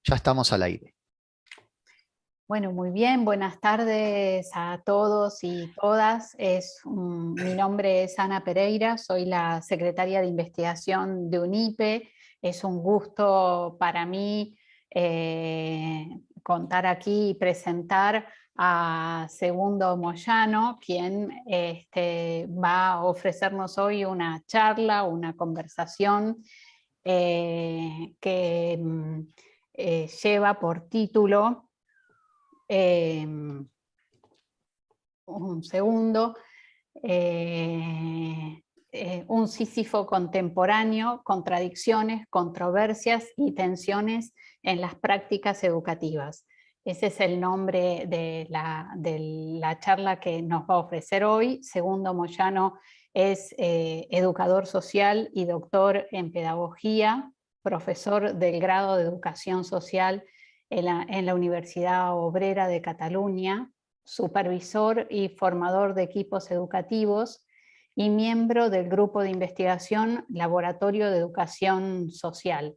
Ya estamos al aire. Bueno, muy bien, buenas tardes a todos y todas. Mi nombre es Ana Pereira, soy la secretaria de investigación de UNIPE. Es un gusto para mí contar aquí y presentar a Segundo Moyano, quien va a ofrecernos hoy una charla, una conversación que lleva por título un segundo, un Sísifo contemporáneo, contradicciones, controversias y tensiones en las prácticas educativas. Ese es el nombre de la charla que nos va a ofrecer hoy. Segundo Moyano es educador social y doctor en pedagogía, profesor del grado de educación social en la Universidad Obrera de Cataluña, supervisor y formador de equipos educativos y miembro del grupo de investigación Laboratorio de Educación Social.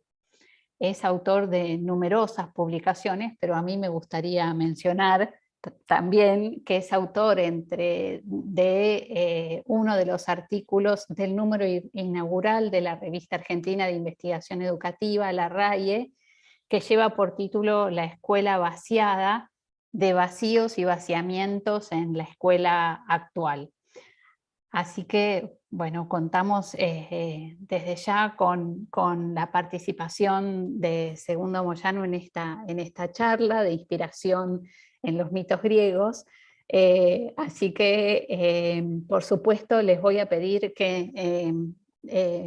Es autor de numerosas publicaciones, pero a mí me gustaría mencionar también que es autor de uno de los artículos del número inaugural de la Revista Argentina de Investigación Educativa, la RAIE, que lleva por título La escuela vaciada, de vacíos y vaciamientos en la escuela actual. Así que, bueno, contamos desde ya con la participación de Segundo Moyano en esta charla de inspiración en los mitos griegos. Así que, por supuesto, les voy a pedir que,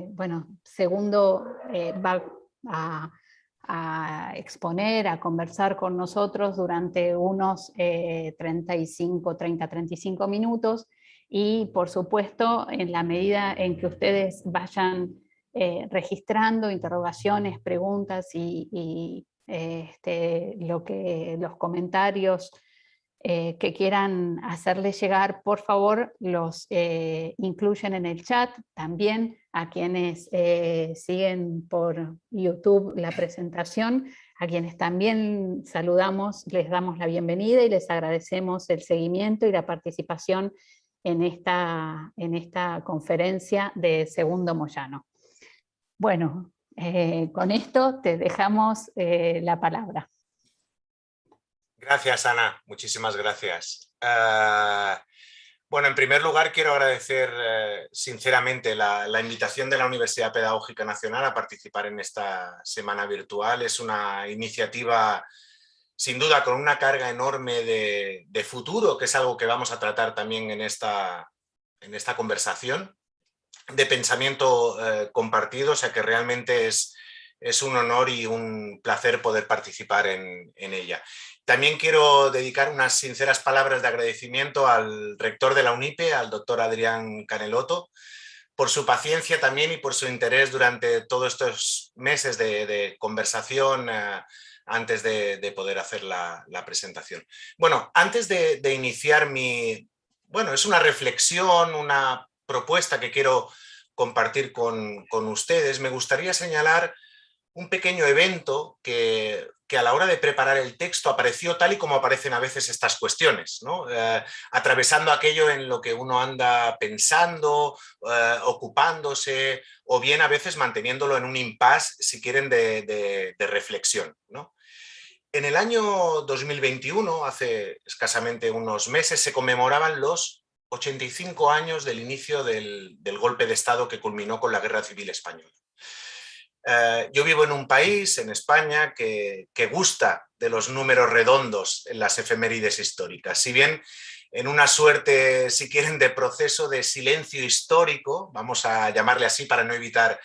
bueno, Segundo va a exponer, a conversar con nosotros durante unos 30-35 minutos, y por supuesto, en la medida en que ustedes vayan registrando interrogaciones, preguntas y los comentarios que quieran hacerle llegar, por favor, los incluyen en el chat. También a quienes siguen por YouTube la presentación, a quienes también saludamos, les damos la bienvenida y les agradecemos el seguimiento y la participación en esta conferencia de Segundo Moyano. Bueno, con esto te dejamos la palabra. Gracias, Ana. Muchísimas gracias. Bueno, en primer lugar quiero agradecer sinceramente la invitación de la Universidad Pedagógica Nacional a participar en esta semana virtual. Es una iniciativa sin duda con una carga enorme de futuro, que es algo que vamos a tratar también en esta conversación, de pensamiento compartido, o sea que realmente es un honor y un placer poder participar en ella. También quiero dedicar unas sinceras palabras de agradecimiento al rector de la UNIPE, al doctor Adrián Canelotto, por su paciencia también y por su interés durante todos estos meses de conversación antes de poder hacer la presentación. Bueno, antes de iniciar bueno, es una reflexión, una propuesta que quiero compartir con ustedes, me gustaría señalar un pequeño evento que a la hora de preparar el texto apareció tal y como aparecen a veces estas cuestiones, ¿no? Atravesando aquello en lo que uno anda pensando, ocupándose, o bien a veces manteniéndolo en un impasse, si quieren, de reflexión, ¿no? En el año 2021, hace escasamente unos meses, se conmemoraban los 85 años del inicio del golpe de Estado que culminó con la Guerra Civil Española. Yo vivo en un país, en España, que gusta de los números redondos en las efemérides históricas. Si bien en una suerte, si quieren, de proceso de silencio histórico, vamos a llamarle así para no evitar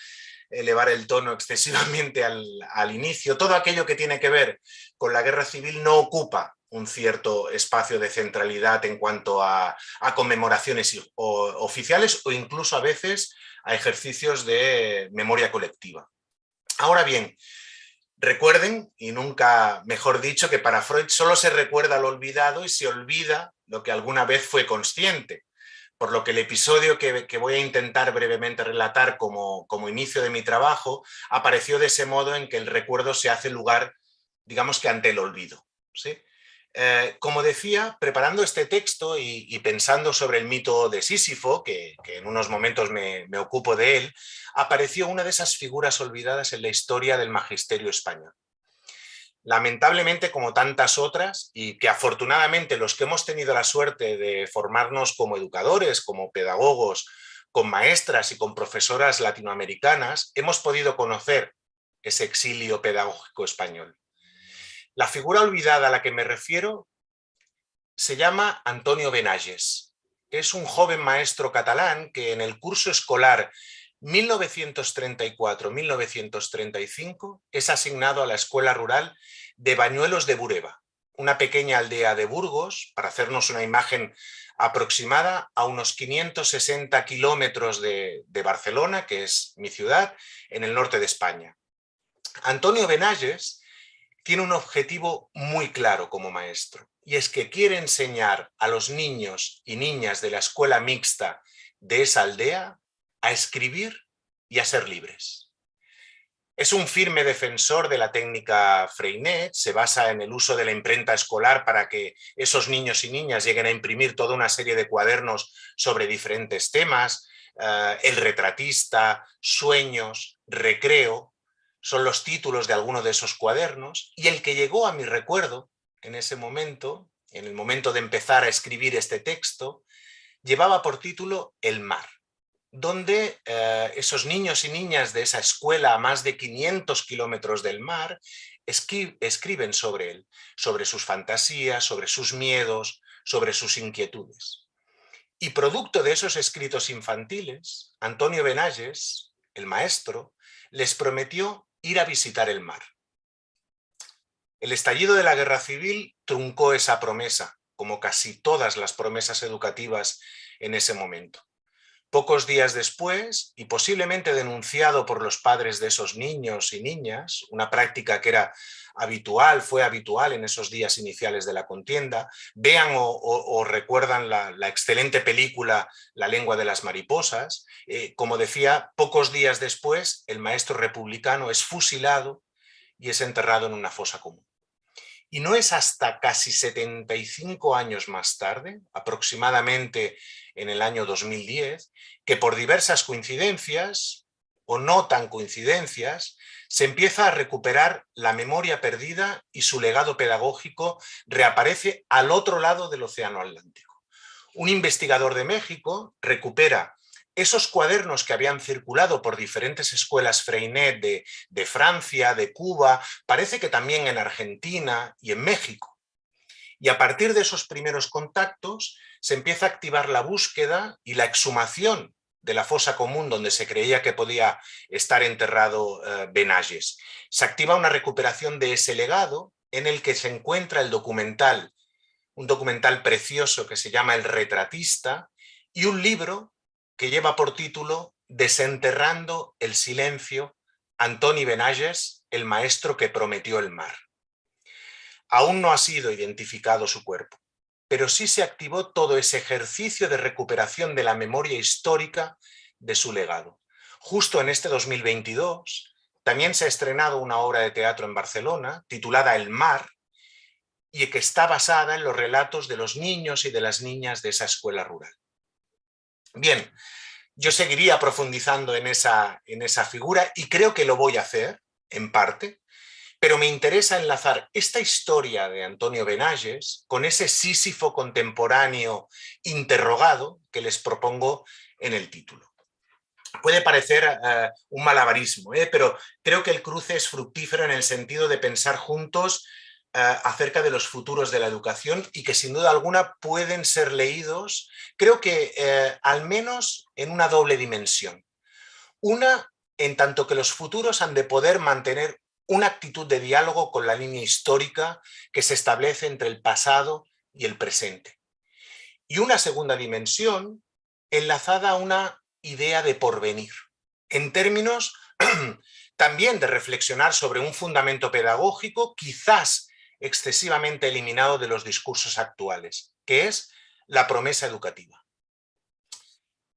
elevar el tono excesivamente al inicio, todo aquello que tiene que ver con la guerra civil no ocupa un cierto espacio de centralidad en cuanto a conmemoraciones oficiales o incluso a veces a ejercicios de memoria colectiva. Ahora bien, recuerden, y nunca mejor dicho, que para Freud solo se recuerda lo olvidado y se olvida lo que alguna vez fue consciente. Por lo que el episodio que voy a intentar brevemente relatar como inicio de mi trabajo apareció de ese modo en que el recuerdo se hace lugar digamos que ante el olvido, ¿sí? Como decía, preparando este texto y pensando sobre el mito de Sísifo, que en unos momentos me ocupo de él, apareció una de esas figuras olvidadas en la historia del magisterio español. Lamentablemente, como tantas otras, y que afortunadamente los que hemos tenido la suerte de formarnos como educadores, como pedagogos, con maestras y con profesoras latinoamericanas, hemos podido conocer ese exilio pedagógico español. La figura olvidada a la que me refiero se llama Antonio Benayes. Es un joven maestro catalán que en el curso escolar 1934-1935 es asignado a la escuela rural de Bañuelos de Bureba, una pequeña aldea de Burgos, para hacernos una imagen aproximada, a unos 560 kilómetros de Barcelona, que es mi ciudad, en el norte de España. Antonio Benayes tiene un objetivo muy claro como maestro, y es que quiere enseñar a los niños y niñas de la escuela mixta de esa aldea a escribir y a ser libres. Es un firme defensor de la técnica Freinet, se basa en el uso de la imprenta escolar para que esos niños y niñas lleguen a imprimir toda una serie de cuadernos sobre diferentes temas, El retratista, Sueños, Recreo, son los títulos de algunos de esos cuadernos, y el que llegó a mi recuerdo en ese momento, en el momento de empezar a escribir este texto, llevaba por título El mar, donde esos niños y niñas de esa escuela a más de 500 kilómetros del mar escriben sobre él, sobre sus fantasías, sobre sus miedos, sobre sus inquietudes. Y producto de esos escritos infantiles, Antonio Benayes, el maestro, les prometió ir a visitar el mar. El estallido de la guerra civil truncó esa promesa, como casi todas las promesas educativas en ese momento. Pocos días después, y posiblemente denunciado por los padres de esos niños y niñas, una práctica que era habitual, fue habitual en esos días iniciales de la contienda, vean o recuerdan la excelente película La lengua de las mariposas, como decía, pocos días después el maestro republicano es fusilado y es enterrado en una fosa común. Y no es hasta casi 75 años más tarde, aproximadamente en el año 2010, que por diversas coincidencias, o no tan coincidencias, se empieza a recuperar la memoria perdida y su legado pedagógico reaparece al otro lado del Océano Atlántico. Un investigador de México recupera esos cuadernos que habían circulado por diferentes escuelas Freinet de Francia, de Cuba, parece que también en Argentina y en México. Y a partir de esos primeros contactos se empieza a activar la búsqueda y la exhumación de la fosa común donde se creía que podía estar enterrado Benayes. Se activa una recuperación de ese legado en el que se encuentra el documental, un documental precioso que se llama El retratista, y un libro que lleva por título Desenterrando el silencio, Antoni Benayes, el maestro que prometió el mar. Aún no ha sido identificado su cuerpo, pero sí se activó todo ese ejercicio de recuperación de la memoria histórica de su legado. Justo en este 2022 también se ha estrenado una obra de teatro en Barcelona titulada El mar, y que está basada en los relatos de los niños y de las niñas de esa escuela rural. Bien, yo seguiría profundizando en esa figura y creo que lo voy a hacer, en parte, pero me interesa enlazar esta historia de Antonio Benayes con ese Sísifo contemporáneo interrogado que les propongo en el título. Puede parecer un malabarismo, pero creo que el cruce es fructífero en el sentido de pensar juntos acerca de los futuros de la educación y que sin duda alguna pueden ser leídos, creo que al menos en una doble dimensión. Una, en tanto que los futuros han de poder mantener una actitud de diálogo con la línea histórica que se establece entre el pasado y el presente. Y una segunda dimensión enlazada a una idea de porvenir, en términos también de reflexionar sobre un fundamento pedagógico quizás excesivamente eliminado de los discursos actuales, que es la promesa educativa.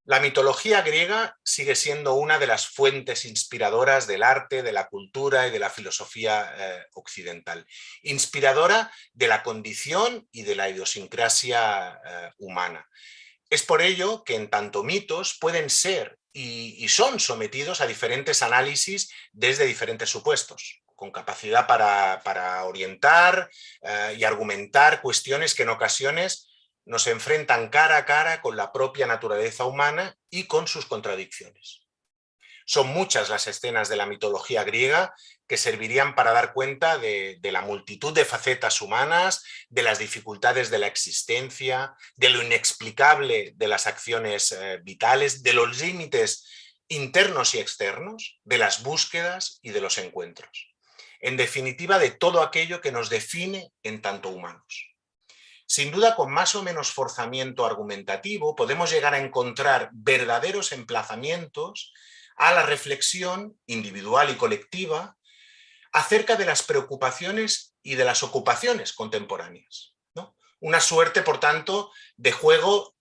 La mitología griega sigue siendo una de las fuentes inspiradoras del arte, de la cultura y de la filosofía occidental. Inspiradora de la condición y de la idiosincrasia humana. Es por ello que en tanto mitos pueden ser y son sometidos a diferentes análisis desde diferentes supuestos, con capacidad para orientar y argumentar cuestiones que en ocasiones nos enfrentan cara a cara con la propia naturaleza humana y con sus contradicciones. Son muchas las escenas de la mitología griega que servirían para dar cuenta de la multitud de facetas humanas, de las dificultades de la existencia, de lo inexplicable de las acciones vitales, de los límites internos y externos, de las búsquedas y de los encuentros. En definitiva, de todo aquello que nos define en tanto humanos. Sin duda, con más o menos forzamiento argumentativo, podemos llegar a encontrar verdaderos emplazamientos a la reflexión individual y colectiva acerca de las preocupaciones y de las ocupaciones contemporáneas, ¿no? Una suerte, por tanto, de juego,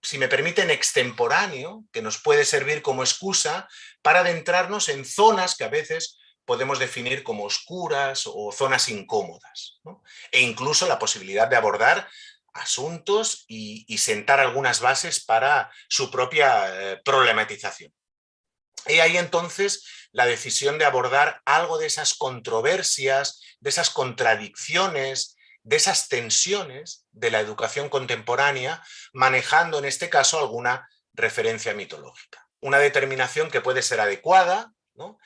si me permiten, extemporáneo, que nos puede servir como excusa para adentrarnos en zonas que a veces podemos definir como oscuras o zonas incómodas, ¿no? E incluso la posibilidad de abordar asuntos y sentar algunas bases para su propia problematización. Y ahí entonces la decisión de abordar algo de esas controversias, de esas contradicciones, de esas tensiones de la educación contemporánea, manejando en este caso alguna referencia mitológica. Una determinación que puede ser adecuada, ¿no?,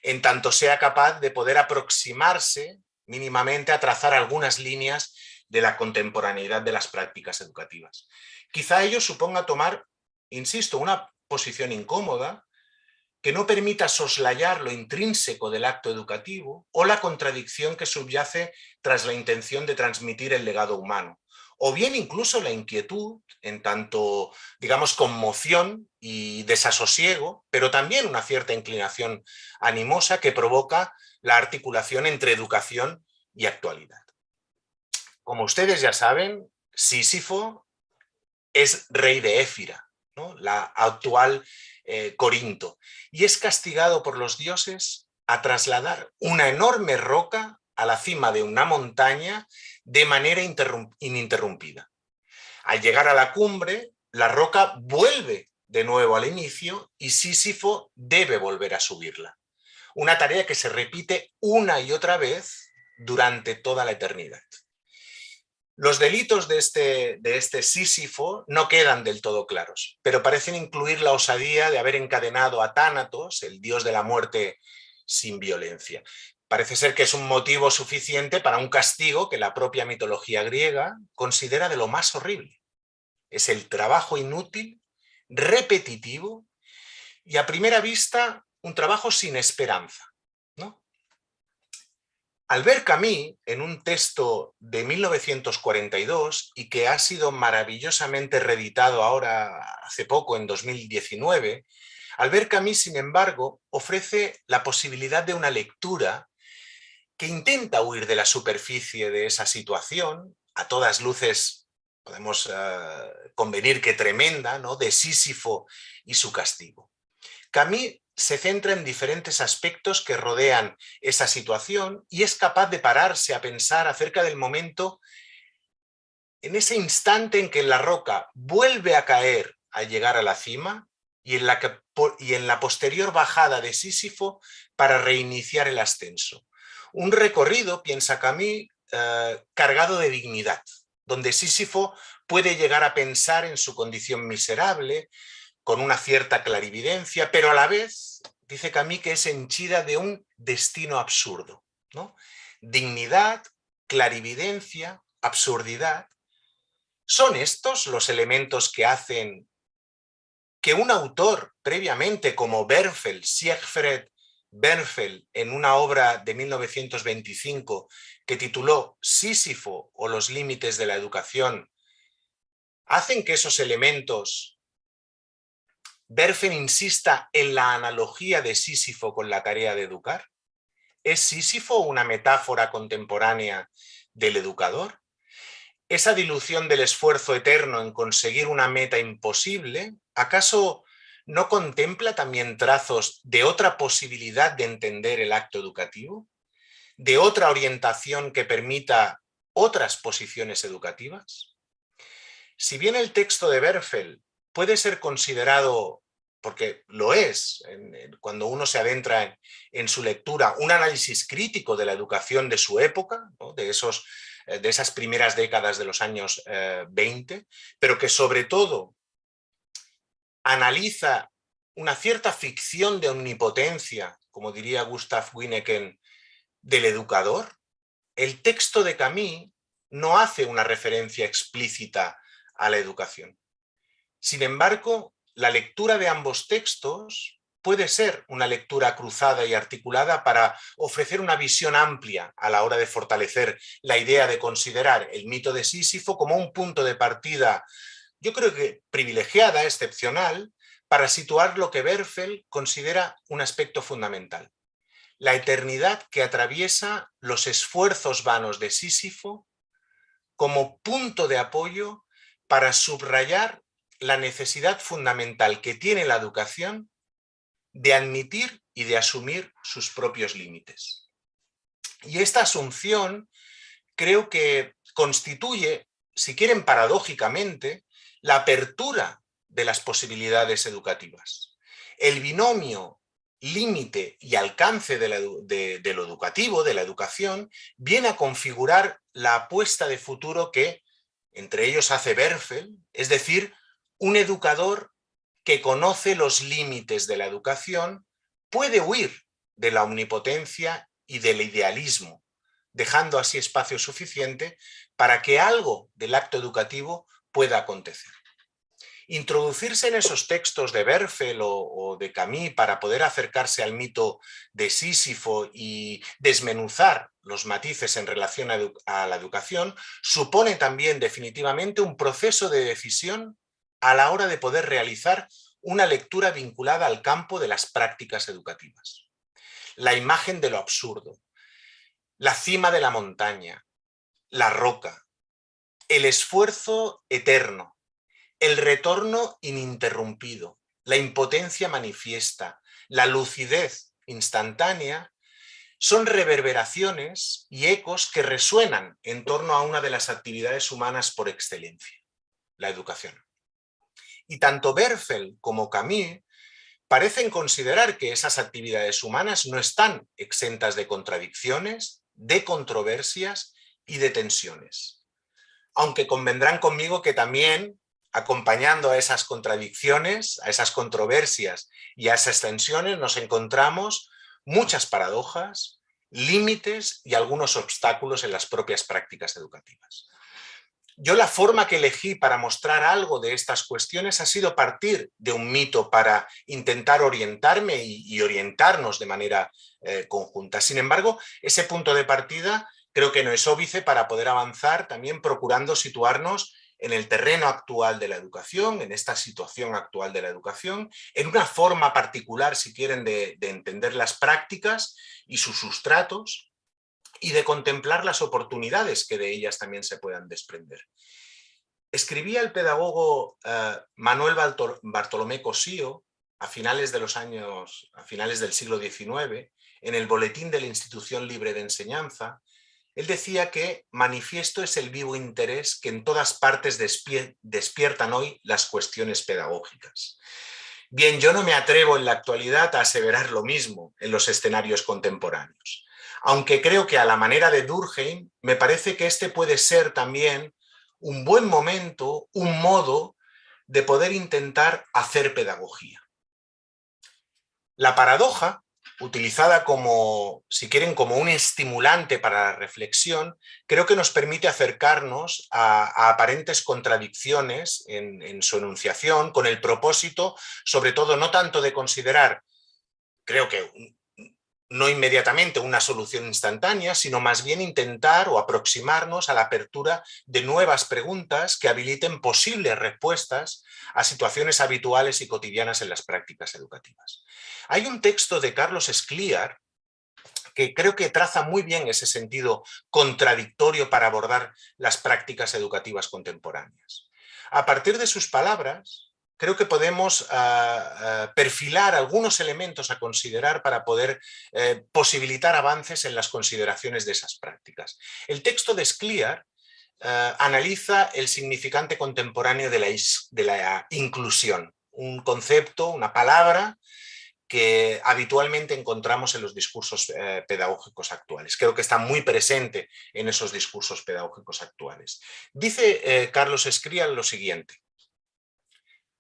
en tanto sea capaz de poder aproximarse mínimamente a trazar algunas líneas de la contemporaneidad de las prácticas educativas. Quizá ello suponga tomar, insisto, una posición incómoda, que no permita soslayar lo intrínseco del acto educativo o la contradicción que subyace tras la intención de transmitir el legado humano, o bien incluso la inquietud, en tanto, digamos, conmoción y desasosiego, pero también una cierta inclinación animosa que provoca la articulación entre educación y actualidad. Como ustedes ya saben, Sísifo es rey de Éfira, ¿no?, la actual Corinto, y es castigado por los dioses a trasladar una enorme roca a la cima de una montaña de manera ininterrumpida. Al llegar a la cumbre, la roca vuelve de nuevo al inicio y Sísifo debe volver a subirla. Una tarea que se repite una y otra vez durante toda la eternidad. Los delitos de este Sísifo no quedan del todo claros, pero parecen incluir la osadía de haber encadenado a Tánatos, el dios de la muerte, sin violencia. Parece ser que es un motivo suficiente para un castigo que la propia mitología griega considera de lo más horrible. Es el trabajo inútil, repetitivo y a primera vista un trabajo sin esperanza, ¿no? Albert Camus, en un texto de 1942 y que ha sido maravillosamente reeditado ahora hace poco, en 2019, Albert Camus, sin embargo, ofrece la posibilidad de una lectura que intenta huir de la superficie de esa situación, a todas luces podemos convenir que tremenda, ¿no?, de Sísifo y su castigo. Camus se centra en diferentes aspectos que rodean esa situación y es capaz de pararse a pensar acerca del momento, en ese instante en que la roca vuelve a caer al llegar a la cima y en la posterior bajada de Sísifo para reiniciar el ascenso. Un recorrido, piensa Camus, cargado de dignidad, donde Sísifo puede llegar a pensar en su condición miserable, con una cierta clarividencia, pero a la vez, dice Camus, que es henchida de un destino absurdo, ¿no? Dignidad, clarividencia, absurdidad. ¿Son estos los elementos que hacen que un autor previamente como Bernfeld, Siegfried Bernfeld, en una obra de 1925 que tituló Sísifo o los límites de la educación, hacen que esos elementos Bernfeld insista en la analogía de Sísifo con la tarea de educar? ¿Es Sísifo una metáfora contemporánea del educador? esa dilución del esfuerzo eterno en conseguir una meta imposible, ¿acaso no contempla también trazos de otra posibilidad de entender el acto educativo? ¿De otra orientación que permita otras posiciones educativas? Si bien el texto de Berfel puede ser considerado, porque lo es, cuando uno se adentra en su lectura, un análisis crítico de la educación de su época, ¿no? de esas primeras décadas de los años 20, pero que sobre todo analiza una cierta ficción de omnipotencia, como diría Gustav Winneken, del educador, el texto de Camus no hace una referencia explícita a la educación. Sin embargo, la lectura de ambos textos puede ser una lectura cruzada y articulada para ofrecer una visión amplia a la hora de fortalecer la idea de considerar el mito de Sísifo como un punto de partida, yo creo que privilegiada, excepcional, para situar lo que Berfel considera un aspecto fundamental: la eternidad que atraviesa los esfuerzos vanos de Sísifo como punto de apoyo para subrayar la necesidad fundamental que tiene la educación de admitir y de asumir sus propios límites. Y esta asunción creo que constituye, si quieren paradójicamente, la apertura de las posibilidades educativas. El binomio límite y alcance de lo educativo, de la educación, viene a configurar la apuesta de futuro que entre ellos hace Berfel, es decir, un educador que conoce los límites de la educación puede huir de la omnipotencia y del idealismo, dejando así espacio suficiente para que algo del acto educativo pueda acontecer. Introducirse en esos textos de Berfel o de Camus para poder acercarse al mito de Sísifo y desmenuzar los matices en relación a la educación supone también definitivamente un proceso de decisión a la hora de poder realizar una lectura vinculada al campo de las prácticas educativas. La imagen de lo absurdo, la cima de la montaña, la roca, el esfuerzo eterno, el retorno ininterrumpido, la impotencia manifiesta, la lucidez instantánea, son reverberaciones y ecos que resuenan en torno a una de las actividades humanas por excelencia, la educación. Y tanto Berfel como Camus parecen considerar que esas actividades humanas no están exentas de contradicciones, de controversias y de tensiones. Aunque convendrán conmigo que también, acompañando a esas contradicciones, a esas controversias y a esas tensiones, nos encontramos muchas paradojas, límites y algunos obstáculos en las propias prácticas educativas. Yo la forma que elegí para mostrar algo de estas cuestiones ha sido partir de un mito para intentar orientarme y orientarnos de manera conjunta. Sin embargo, ese punto de partida creo que no es óbice para poder avanzar también procurando situarnos en el terreno actual de la educación, en esta situación actual de la educación, en una forma particular, si quieren, de entender las prácticas y sus sustratos, y de contemplar las oportunidades que de ellas también se puedan desprender. Escribía el pedagogo Manuel Bartolomé Cosío a finales del siglo XIX, en el boletín de la Institución Libre de Enseñanza. Él decía que manifiesto es el vivo interés que en todas partes despiertan hoy las cuestiones pedagógicas. Bien, yo no me atrevo en la actualidad a aseverar lo mismo en los escenarios contemporáneos, aunque creo que a la manera de Durkheim me parece que este puede ser también un buen momento, un modo de poder intentar hacer pedagogía. La paradoja, utilizada como, si quieren, como un estimulante para la reflexión, creo que nos permite acercarnos a aparentes contradicciones en su enunciación, con el propósito, sobre todo, no tanto de considerar, creo que no inmediatamente una solución instantánea, sino más bien intentar o aproximarnos a la apertura de nuevas preguntas que habiliten posibles respuestas a situaciones habituales y cotidianas en las prácticas educativas. Hay un texto de Carlos Escliar que creo que traza muy bien ese sentido contradictorio para abordar las prácticas educativas contemporáneas. A partir de sus palabras, creo que podemos perfilar algunos elementos a considerar para poder posibilitar avances en las consideraciones de esas prácticas. El texto de Scliar analiza el significante contemporáneo de la inclusión, un concepto, una palabra que habitualmente encontramos en los discursos pedagógicos actuales. Creo que está muy presente en esos discursos pedagógicos actuales. Dice Carlos Scliar lo siguiente: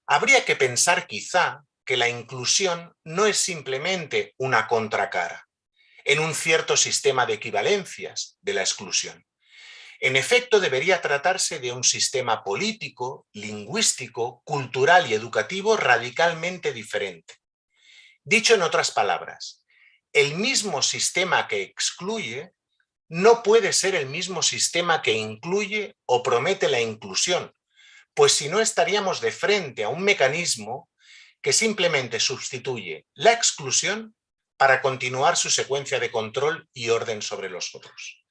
habría que pensar quizá que la inclusión no es simplemente una contracara en un cierto sistema de equivalencias de la exclusión. En efecto, debería tratarse de un sistema político, lingüístico, cultural y educativo radicalmente diferente. Dicho en otras palabras, el mismo sistema que excluye no puede ser el mismo sistema que incluye o promete la inclusión, pues si no estaríamos de frente a un mecanismo que simplemente sustituye la exclusión para continuar su secuencia de control y orden sobre los otros.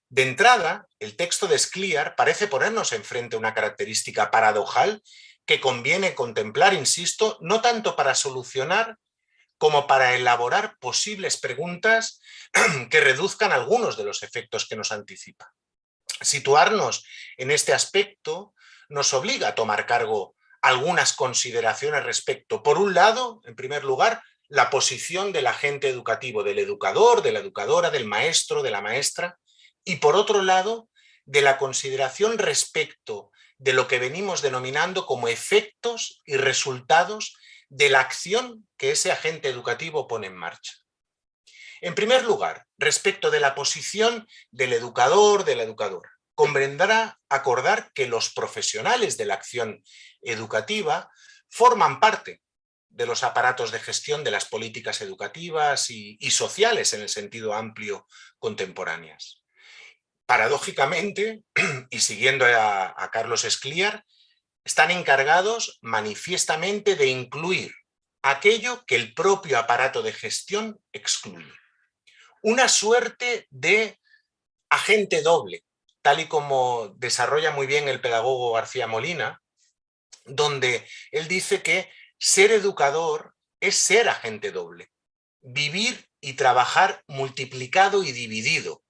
De entrada, el texto de Scliar parece ponernos enfrente a una característica paradojal que conviene contemplar, insisto, no tanto para solucionar como para elaborar posibles preguntas que reduzcan algunos de los efectos que nos anticipa. Situarnos en este aspecto nos obliga a tomar cargo algunas consideraciones respecto, por un lado, en primer lugar, la posición del agente educativo, del educador, de la educadora, del maestro, de la maestra, y por otro lado, de la consideración respecto de lo que venimos denominando como efectos y resultados de la acción que ese agente educativo pone en marcha. En primer lugar, respecto de la posición del educador, de la educadora, convendrá acordar que los profesionales de la acción educativa forman parte de los aparatos de gestión de las políticas educativas y sociales en el sentido amplio contemporáneas. Paradójicamente, y siguiendo a Carlos Scliar, están encargados manifiestamente de incluir aquello que el propio aparato de gestión excluye. Una suerte de agente doble, tal y como desarrolla muy bien el pedagogo García Molina, donde él dice que ser educador es ser agente doble, vivir y trabajar multiplicado y dividido,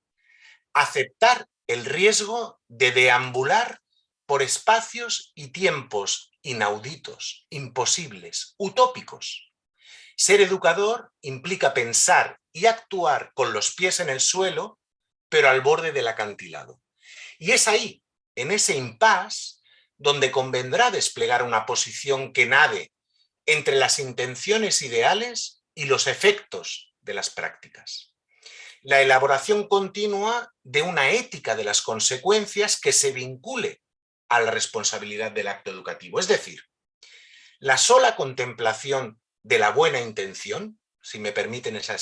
aceptar el riesgo de deambular por espacios y tiempos inauditos, imposibles, utópicos. Ser educador implica pensar y actuar con los pies en el suelo, pero al borde del acantilado. Y es ahí, en ese impasse, donde convendrá desplegar una posición que nade entre las intenciones ideales y los efectos de las prácticas. La elaboración continua de una ética de las consecuencias que se vincule a la responsabilidad del acto educativo. Es decir, la sola contemplación de la buena intención, si me permiten esa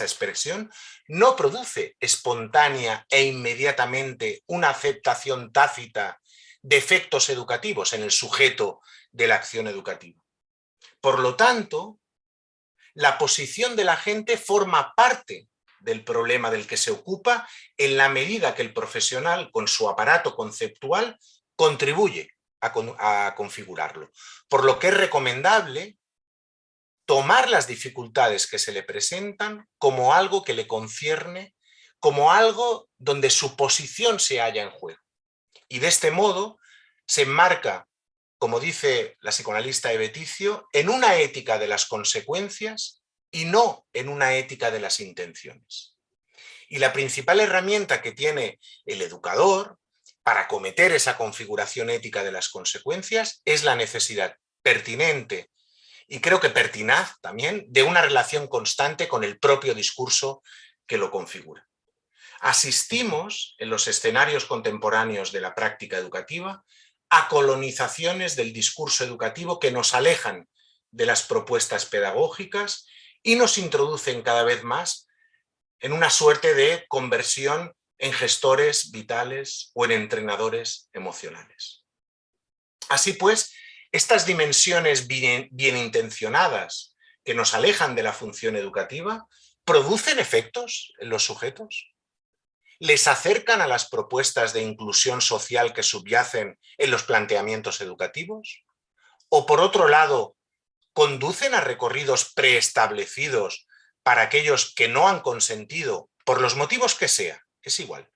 expresión, no produce espontánea e inmediatamente una aceptación tácita de efectos educativos en el sujeto de la acción educativa. Por lo tanto, la posición de la gente forma parte del problema del que se ocupa en la medida que el profesional, con su aparato conceptual, contribuye a configurarlo. Por lo que es recomendable tomar las dificultades que se le presentan como algo que le concierne, como algo donde su posición se halla en juego. Y de este modo se enmarca, como dice la psicoanalista Eve Ticio, en una ética de las consecuencias y no en una ética de las intenciones. Y la principal herramienta que tiene el educador para acometer esa configuración ética de las consecuencias es la necesidad pertinente y creo que pertinaz también de una relación constante con el propio discurso que lo configura. Asistimos en los escenarios contemporáneos de la práctica educativa a colonizaciones del discurso educativo que nos alejan de las propuestas pedagógicas y nos introducen cada vez más en una suerte de conversión en gestores vitales o en entrenadores emocionales. Así pues, estas dimensiones bien intencionadas que nos alejan de la función educativa ¿Producen efectos en los sujetos? ¿Les acercan a las propuestas de inclusión social que subyacen en los planteamientos educativos? ¿O por otro lado, conducen a recorridos preestablecidos para aquellos que no han consentido, por los motivos que sea, es igual,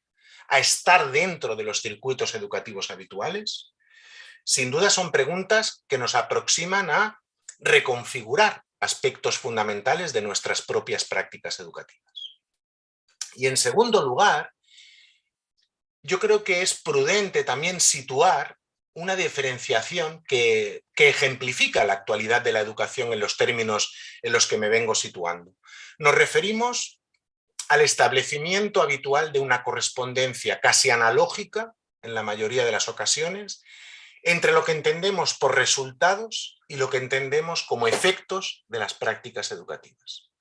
a estar dentro de los circuitos educativos habituales? Sin duda son preguntas que nos aproximan a reconfigurar aspectos fundamentales de nuestras propias prácticas educativas. Y en segundo lugar, yo creo que es prudente también situar una diferenciación que ejemplifica la actualidad de la educación en los términos en los que me vengo situando. Nos referimos al establecimiento habitual de una correspondencia casi analógica, en la mayoría de las ocasiones, entre lo que entendemos por resultados y lo que entendemos como efectos de las prácticas educativas.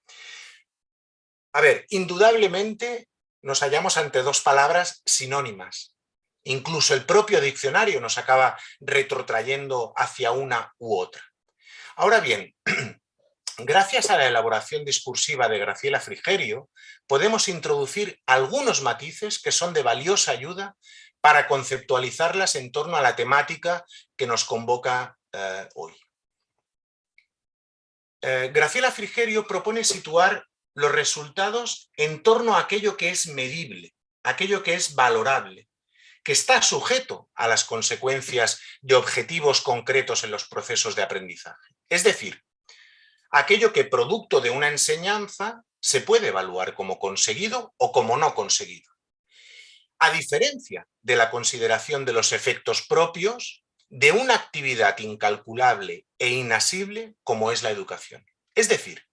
A ver, indudablemente nos hallamos ante dos palabras sinónimas. Incluso el propio diccionario nos acaba retrotrayendo hacia una u otra. Ahora bien, gracias a la elaboración discursiva de Graciela Frigerio, podemos introducir algunos matices que son de valiosa ayuda para conceptualizarlas en torno a la temática que nos convoca hoy. Graciela Frigerio propone situar los resultados en torno a aquello que es medible, aquello que es valorable, que está sujeto a las consecuencias de objetivos concretos en los procesos de aprendizaje. Es decir, aquello que producto de una enseñanza se puede evaluar como conseguido o como no conseguido. A diferencia de la consideración de los efectos propios de una actividad incalculable e inasible como es la educación. Es decir,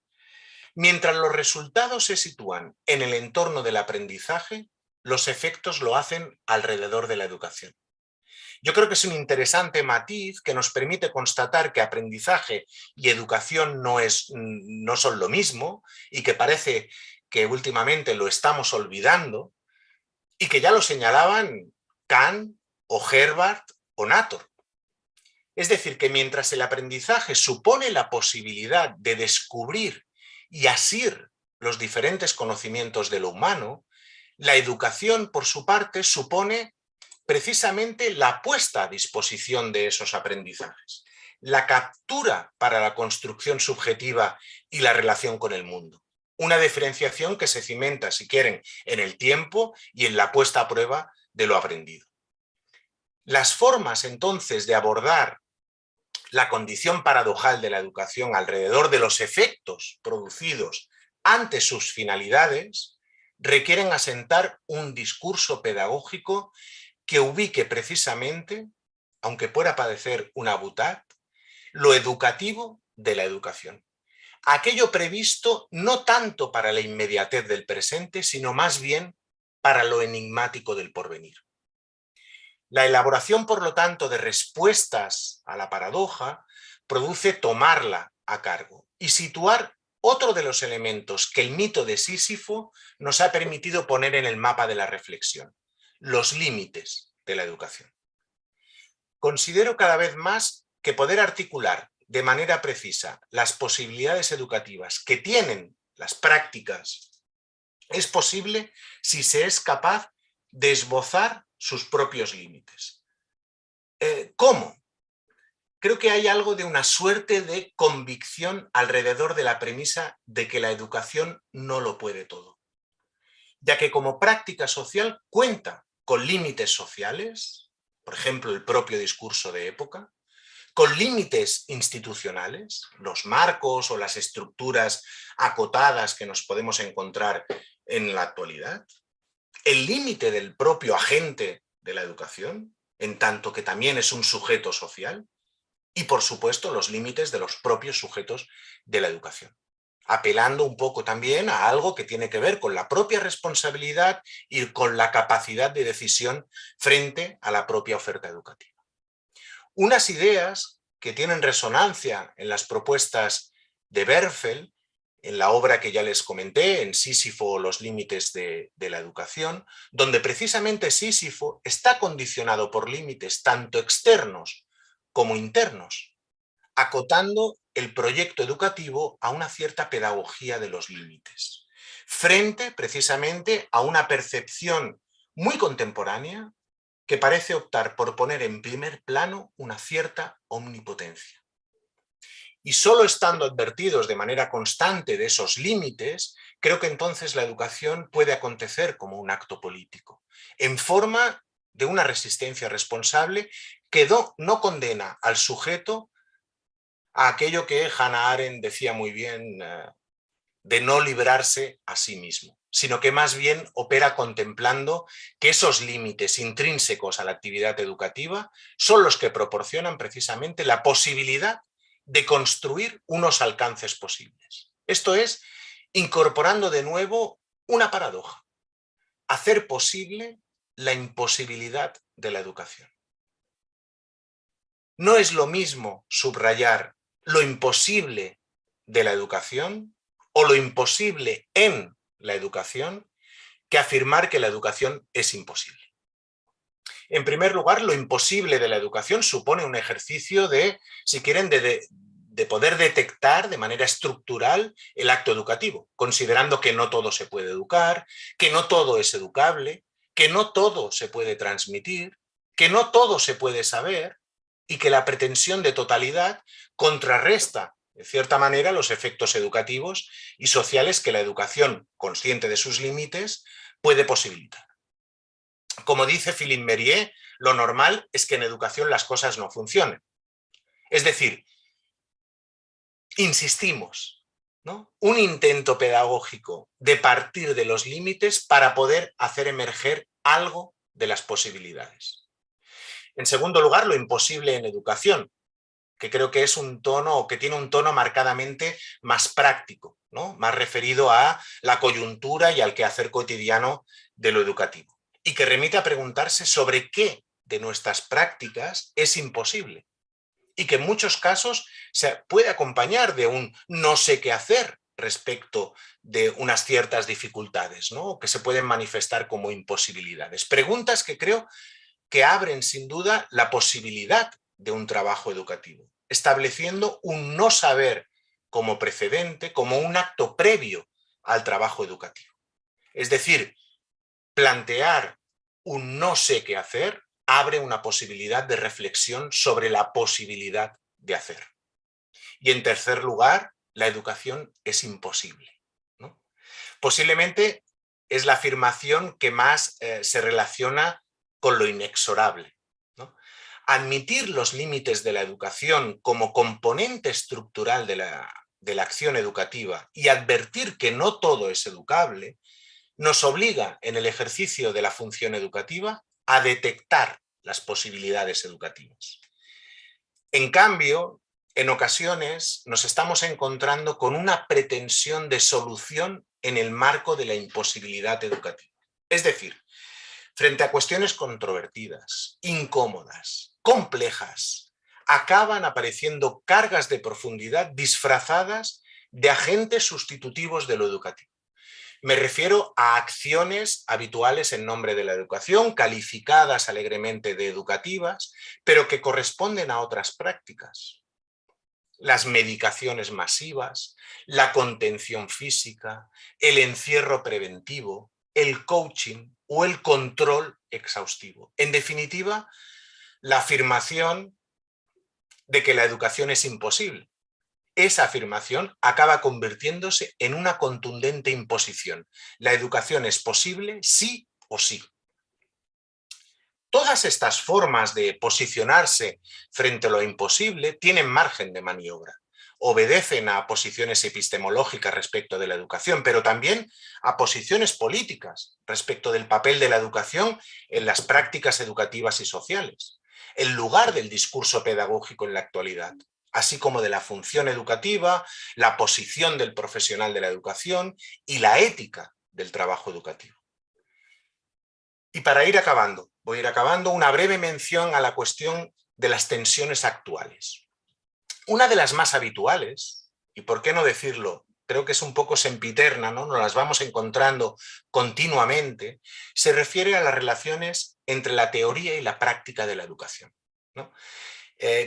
mientras los resultados se sitúan en el entorno del aprendizaje, los efectos lo hacen alrededor de la educación. Yo creo que es un interesante matiz que nos permite constatar que aprendizaje y educación no son lo mismo y que parece que últimamente lo estamos olvidando y que ya lo señalaban Kant o Herbart o Nator. Es decir, que mientras el aprendizaje supone la posibilidad de descubrir y asir los diferentes conocimientos de lo humano, la educación, por su parte, supone precisamente la puesta a disposición de esos aprendizajes, la captura para la construcción subjetiva y la relación con el mundo. Una diferenciación que se cimenta, si quieren, en el tiempo y en la puesta a prueba de lo aprendido. Las formas, entonces, de abordar la condición paradojal de la educación alrededor de los efectos producidos ante sus finalidades requieren asentar un discurso pedagógico que ubique precisamente, aunque pueda parecer una butad, lo educativo de la educación. Aquello previsto no tanto para la inmediatez del presente, sino más bien para lo enigmático del porvenir. La elaboración, por lo tanto, de respuestas a la paradoja produce tomarla a cargo y situar otro de los elementos que el mito de Sísifo nos ha permitido poner en el mapa de la reflexión: los límites de la educación. Considero cada vez más que poder articular de manera precisa las posibilidades educativas que tienen las prácticas es posible si se es capaz de esbozar sus propios límites. ¿Cómo? Creo que hay algo de una suerte de convicción alrededor de la premisa de que la educación no lo puede todo, ya que como práctica social cuenta con límites sociales, por ejemplo, el propio discurso de época, con límites institucionales, los marcos o las estructuras acotadas que nos podemos encontrar en la actualidad, el límite del propio agente de la educación, en tanto que también es un sujeto social, y por supuesto los límites de los propios sujetos de la educación, apelando un poco también a algo que tiene que ver con la propia responsabilidad y con la capacidad de decisión frente a la propia oferta educativa. Unas ideas que tienen resonancia en las propuestas de Berfel, en la obra que ya les comenté, en Sísifo o los límites de la educación, donde precisamente Sísifo está condicionado por límites tanto externos como internos, acotando el proyecto educativo a una cierta pedagogía de los límites. frente precisamente a una percepción muy contemporánea que parece optar por poner en primer plano una cierta omnipotencia. Y solo estando advertidos de manera constante de esos límites, creo que entonces la educación puede acontecer como un acto político, en forma de una resistencia responsable que no condena al sujeto a aquello que Hannah Arendt decía muy bien, de no librarse a sí mismo, sino que más bien opera contemplando que esos límites intrínsecos a la actividad educativa son los que proporcionan precisamente la posibilidad de construir unos alcances posibles. Esto es, incorporando de nuevo una paradoja, hacer posible la imposibilidad de la educación. No es lo mismo subrayar lo imposible de la educación o lo imposible en la educación que afirmar que la educación es imposible. En primer lugar, lo imposible de la educación supone un ejercicio de, si quieren, de poder detectar de manera estructural el acto educativo, considerando que no todo se puede educar, que no todo es educable, que no todo se puede transmitir, que no todo se puede saber y que la pretensión de totalidad contrarresta, de cierta manera, los efectos educativos y sociales que la educación, consciente de sus límites, puede posibilitar. Como dice Philippe Mérieux, lo normal es que en educación las cosas no funcionen. Es decir, insistimos, ¿no? Un intento pedagógico de partir de los límites para poder hacer emerger algo de las posibilidades. En segundo lugar, lo imposible en educación, que creo que es un tono, o que tiene un tono marcadamente más práctico, ¿no? Más referido a la coyuntura y al quehacer cotidiano de lo educativo. Y que remite a preguntarse sobre qué de nuestras prácticas es imposible. Y que en muchos casos se puede acompañar de un no sé qué hacer respecto de unas ciertas dificultades, ¿no? Que se pueden manifestar como imposibilidades. Preguntas que creo que abren sin duda la posibilidad de un trabajo educativo, estableciendo un no saber como precedente, como un acto previo al trabajo educativo. Es decir, plantear un no sé qué hacer abre una posibilidad de reflexión sobre la posibilidad de hacer. Y en tercer lugar, la educación es imposible, ¿no? Posiblemente es la afirmación que más se relaciona con lo inexorable, ¿no? Admitir los límites de la educación como componente estructural de la acción educativa y advertir que no todo es educable, nos obliga en el ejercicio de la función educativa a detectar las posibilidades educativas. En cambio, en ocasiones nos estamos encontrando con una pretensión de solución en el marco de la imposibilidad educativa. Es decir, frente a cuestiones controvertidas, incómodas, complejas, acaban apareciendo cargas de profundidad disfrazadas de agentes sustitutivos de lo educativo. Me refiero a acciones habituales en nombre de la educación, calificadas alegremente de educativas, pero que corresponden a otras prácticas. Las medicaciones masivas, la contención física, el encierro preventivo, el coaching o el control exhaustivo. En definitiva, la afirmación de que la educación es imposible. Esa afirmación acaba convirtiéndose en una contundente imposición. La educación es posible sí o sí. Todas estas formas de posicionarse frente a lo imposible tienen margen de maniobra. Obedecen a posiciones epistemológicas respecto de la educación, pero también a posiciones políticas respecto del papel de la educación en las prácticas educativas y sociales, el lugar del discurso pedagógico en la actualidad, así como de la función educativa, la posición del profesional de la educación y la ética del trabajo educativo. Y para ir acabando, voy a ir acabando, una breve mención a la cuestión de las tensiones actuales. Una de las más habituales, y por qué no decirlo, creo que es un poco sempiterna, ¿no? Nos las vamos encontrando continuamente, se refiere a las relaciones entre la teoría y la práctica de la educación, ¿no?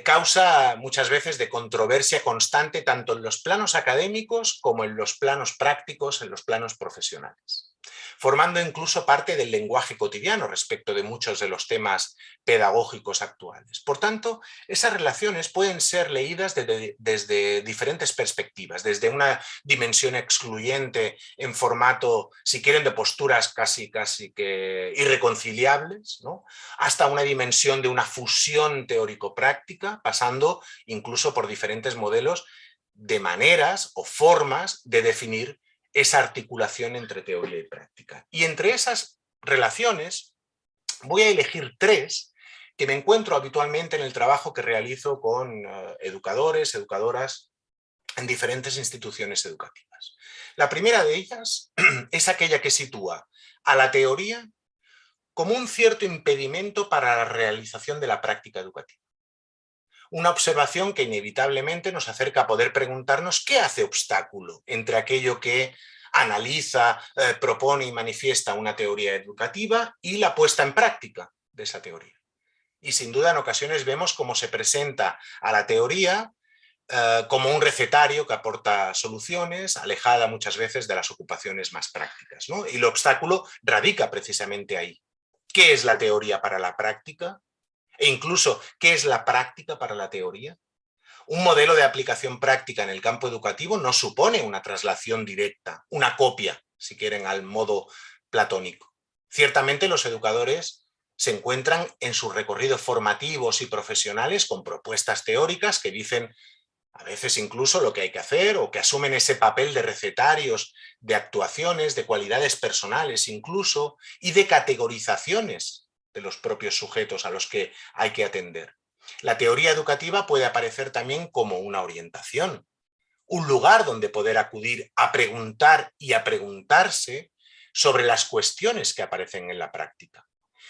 causa muchas veces de controversia constante tanto en los planos académicos como en los planos prácticos, en los planos profesionales, formando incluso parte del lenguaje cotidiano respecto de muchos de los temas pedagógicos actuales. Por tanto, esas relaciones pueden ser leídas desde diferentes perspectivas, desde una dimensión excluyente en formato, si quieren, de posturas casi que irreconciliables, ¿no?, hasta una dimensión de una fusión teórico-práctica, pasando incluso por diferentes modelos de maneras o formas de definir esa articulación entre teoría y práctica. Y entre esas relaciones voy a elegir tres que me encuentro habitualmente en el trabajo que realizo con educadores, educadoras en diferentes instituciones educativas. La primera de ellas es aquella que sitúa a la teoría como un cierto impedimento para la realización de la práctica educativa. Una observación que inevitablemente nos acerca a poder preguntarnos qué hace obstáculo entre aquello que analiza, propone y manifiesta una teoría educativa y la puesta en práctica de esa teoría. Y sin duda en ocasiones vemos cómo se presenta a la teoría como un recetario que aporta soluciones, alejada muchas veces de las ocupaciones más prácticas, ¿no? Y el obstáculo radica precisamente ahí. ¿Qué es la teoría para la práctica? E incluso, ¿qué es la práctica para la teoría? Un modelo de aplicación práctica en el campo educativo no supone una traslación directa, una copia, si quieren, al modo platónico. Ciertamente los educadores se encuentran en sus recorridos formativos y profesionales con propuestas teóricas que dicen a veces incluso lo que hay que hacer, o que asumen ese papel de recetarios, de actuaciones, de cualidades personales incluso, y de categorizaciones de los propios sujetos a los que hay que atender. La teoría educativa puede aparecer también como una orientación, un lugar donde poder acudir a preguntar y a preguntarse sobre las cuestiones que aparecen en la práctica.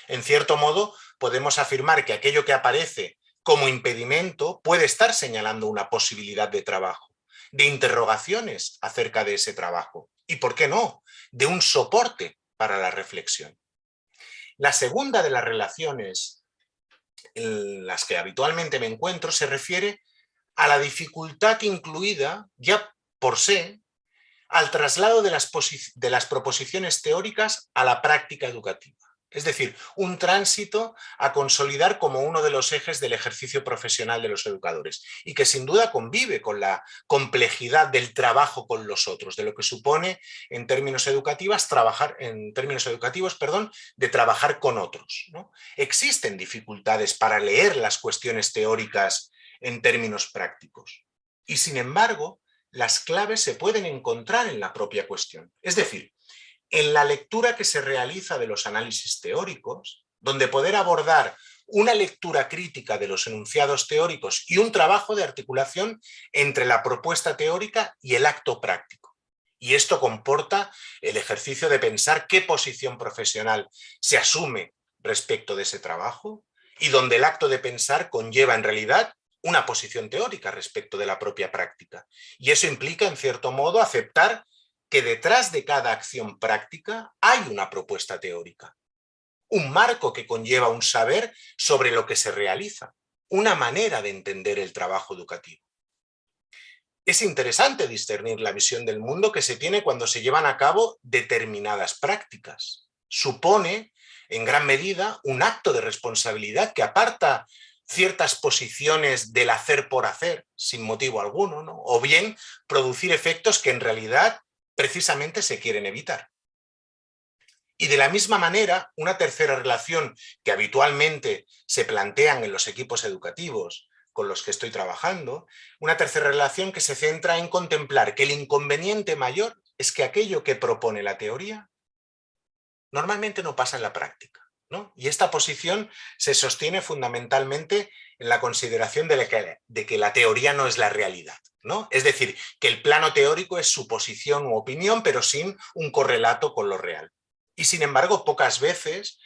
En cierto modo, podemos afirmar que aquello que aparece como impedimento puede estar señalando una posibilidad de trabajo, de interrogaciones acerca de ese trabajo y, ¿por qué no?, de un soporte para la reflexión. La segunda de las relaciones en las que habitualmente me encuentro se refiere a la dificultad incluida, ya por sí, al traslado de las proposiciones teóricas a la práctica educativa. Es decir, un tránsito a consolidar como uno de los ejes del ejercicio profesional de los educadores y que sin duda convive con la complejidad del trabajo con los otros, de lo que supone en términos educativos de trabajar con otros, ¿no? Existen dificultades para leer las cuestiones teóricas en términos prácticos y sin embargo las claves se pueden encontrar en la propia cuestión. Es decir, en la lectura que se realiza de los análisis teóricos, donde poder abordar una lectura crítica de los enunciados teóricos y un trabajo de articulación entre la propuesta teórica y el acto práctico. Y esto comporta el ejercicio de pensar qué posición profesional se asume respecto de ese trabajo y donde el acto de pensar conlleva en realidad una posición teórica respecto de la propia práctica. Y eso implica, en cierto modo, aceptar que detrás de cada acción práctica hay una propuesta teórica, un marco que conlleva un saber sobre lo que se realiza, una manera de entender el trabajo educativo. Es interesante discernir la visión del mundo que se tiene cuando se llevan a cabo determinadas prácticas. Supone, en gran medida, un acto de responsabilidad que aparta ciertas posiciones del hacer por hacer, sin motivo alguno, ¿no? O bien producir efectos que en realidad precisamente se quieren evitar. Y de la misma manera, una tercera relación que habitualmente se plantean en los equipos educativos con los que estoy trabajando, una tercera relación que se centra en contemplar que el inconveniente mayor es que aquello que propone la teoría normalmente no pasa en la práctica, ¿no? Y esta posición se sostiene fundamentalmente en la consideración de que la teoría no es la realidad, ¿no? Es decir, que el plano teórico es suposición u opinión, pero sin un correlato con lo real. Y sin embargo, pocas veces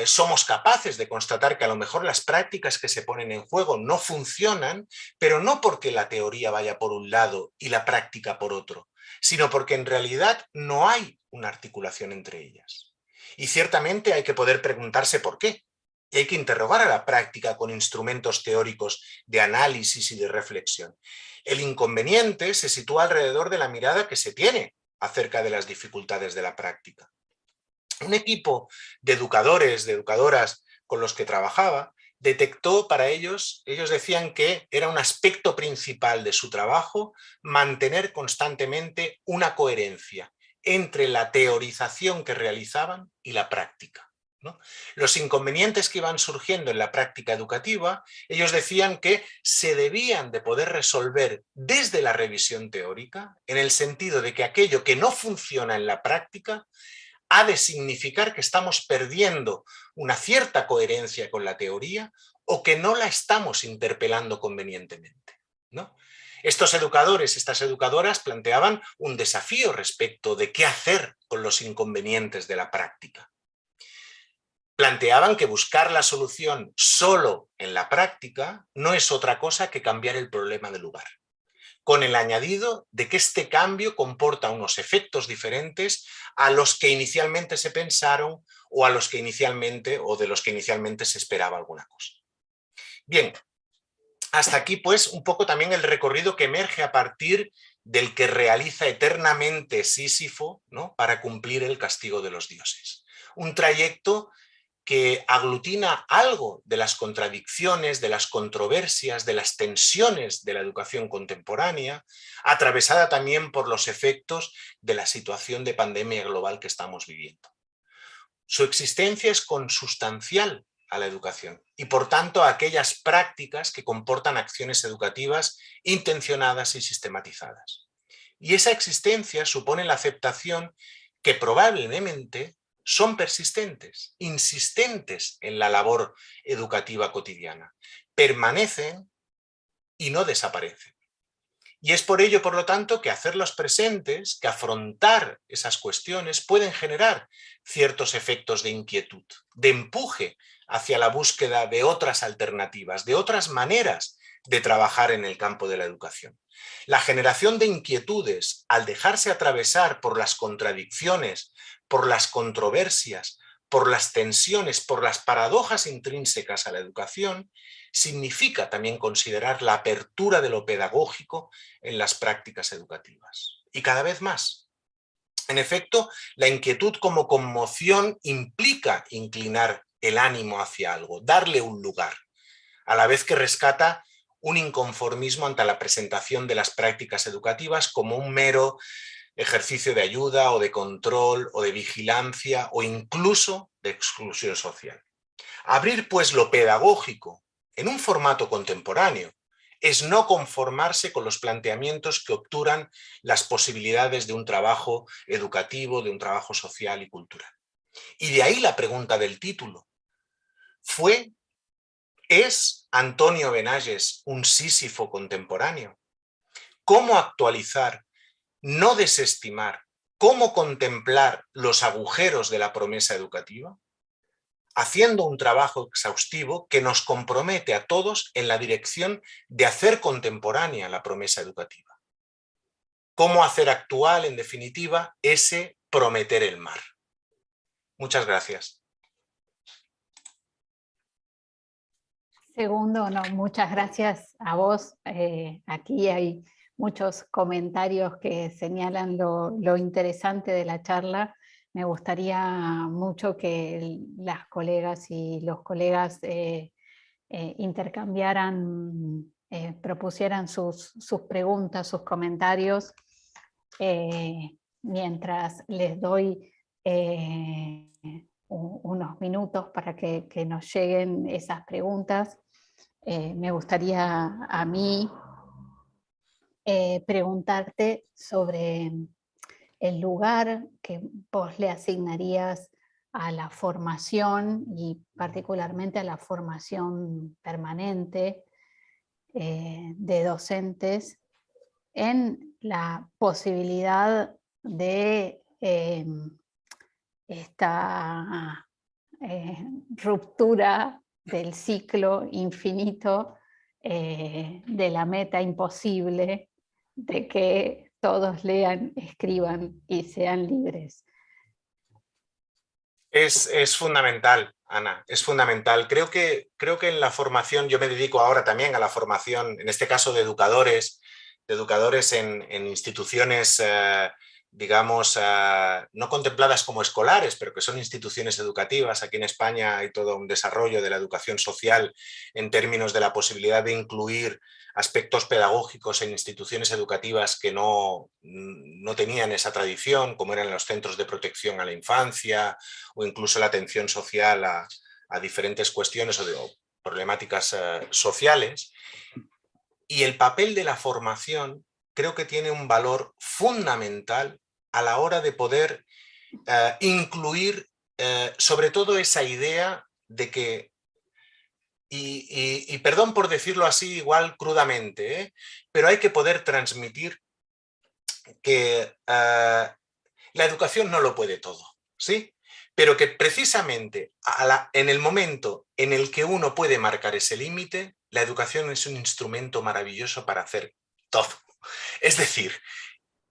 somos capaces de constatar que a lo mejor las prácticas que se ponen en juego no funcionan, pero no porque la teoría vaya por un lado y la práctica por otro, sino porque en realidad no hay una articulación entre ellas. Y ciertamente hay que poder preguntarse por qué. y hay que interrogar a la práctica con instrumentos teóricos de análisis y de reflexión. El inconveniente se sitúa alrededor de la mirada que se tiene acerca de las dificultades de la práctica. Un equipo de educadores, de educadoras con los que trabajaba, detectó para ellos decían que era un aspecto principal de su trabajo mantener constantemente una coherencia entre la teorización que realizaban y la práctica, ¿no? Los inconvenientes que iban surgiendo en la práctica educativa, ellos decían que se debían de poder resolver desde la revisión teórica, en el sentido de que aquello que no funciona en la práctica ha de significar que estamos perdiendo una cierta coherencia con la teoría o que no la estamos interpelando convenientemente, ¿no? Estos educadores, estas educadoras planteaban un desafío respecto de qué hacer con los inconvenientes de la práctica. Planteaban que buscar la solución solo en la práctica no es otra cosa que cambiar el problema de lugar, con el añadido de que este cambio comporta unos efectos diferentes a los que inicialmente se pensaron o de los que inicialmente se esperaba alguna cosa. Bien, hasta aquí pues un poco también el recorrido que emerge a partir del que realiza eternamente Sísifo, ¿no?, para cumplir el castigo de los dioses. Un trayecto que aglutina algo de las contradicciones, de las controversias, de las tensiones de la educación contemporánea, atravesada también por los efectos de la situación de pandemia global que estamos viviendo. Su existencia es consustancial a la educación y, por tanto, a aquellas prácticas que comportan acciones educativas intencionadas y sistematizadas. Y esa existencia supone la aceptación que probablemente son persistentes, insistentes en la labor educativa cotidiana, permanecen y no desaparecen. Y es por ello, por lo tanto, que hacerlos presentes, que afrontar esas cuestiones pueden generar ciertos efectos de inquietud, de empuje hacia la búsqueda de otras alternativas, de otras maneras de trabajar en el campo de la educación. La generación de inquietudes, al dejarse atravesar por las contradicciones, por las controversias, por las tensiones, por las paradojas intrínsecas a la educación, significa también considerar la apertura de lo pedagógico en las prácticas educativas. Y cada vez más. En efecto, la inquietud como conmoción implica inclinar el ánimo hacia algo, darle un lugar, a la vez que rescata un inconformismo ante la presentación de las prácticas educativas como un mero ejercicio de ayuda o de control o de vigilancia o incluso de exclusión social. Abrir pues lo pedagógico en un formato contemporáneo es no conformarse con los planteamientos que obturan las posibilidades de un trabajo educativo, de un trabajo social y cultural. Y de ahí la pregunta del título. ¿Es Antonio Benalles un Sísifo contemporáneo? ¿Cómo actualizar, no desestimar, cómo contemplar los agujeros de la promesa educativa? Haciendo un trabajo exhaustivo que nos compromete a todos en la dirección de hacer contemporánea la promesa educativa. ¿Cómo hacer actual, en definitiva, ese prometer el mar? Muchas gracias. Segundo, no, muchas gracias a vos. Aquí hay muchos comentarios que señalan lo interesante de la charla. Me gustaría mucho que las colegas y los colegas intercambiaran, propusieran sus preguntas, sus comentarios, mientras les doy unos minutos para que nos lleguen esas preguntas. Me gustaría a mí preguntarte sobre el lugar que vos le asignarías a la formación y particularmente a la formación permanente de docentes en la posibilidad de esta ruptura del ciclo infinito de la meta imposible de que todos lean, escriban y sean libres. Es fundamental, Ana, es fundamental. Creo que en la formación, yo me dedico ahora también a la formación, en este caso de educadores en instituciones, digamos, no contempladas como escolares, pero que son instituciones educativas. Aquí en España hay todo un desarrollo de la educación social en términos de la posibilidad de incluir aspectos pedagógicos en instituciones educativas que no tenían esa tradición, como eran los centros de protección a la infancia o incluso la atención social a diferentes cuestiones o problemáticas sociales. Y el papel de la formación creo que tiene un valor fundamental a la hora de poder incluir sobre todo esa idea de que, y perdón por decirlo así igual crudamente, pero hay que poder transmitir que la educación no lo puede todo, ¿sí? Pero que precisamente en el momento en el que uno puede marcar ese límite, la educación es un instrumento maravilloso para hacer todo. Es decir,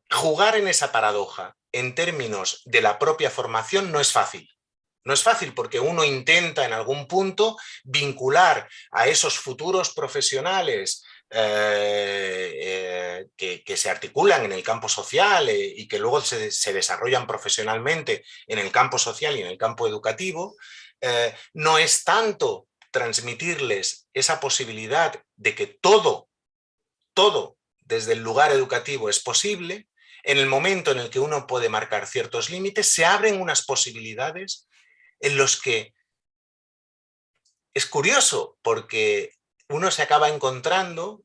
jugar en esa paradoja en términos de la propia formación no es fácil. No es fácil porque uno intenta en algún punto vincular a esos futuros profesionales que se articulan en el campo social y que luego se desarrollan profesionalmente en el campo social y en el campo educativo. No es tanto transmitirles esa posibilidad de que todo desde el lugar educativo es posible. En el momento en el que uno puede marcar ciertos límites, se abren unas posibilidades en los que es curioso porque uno se acaba encontrando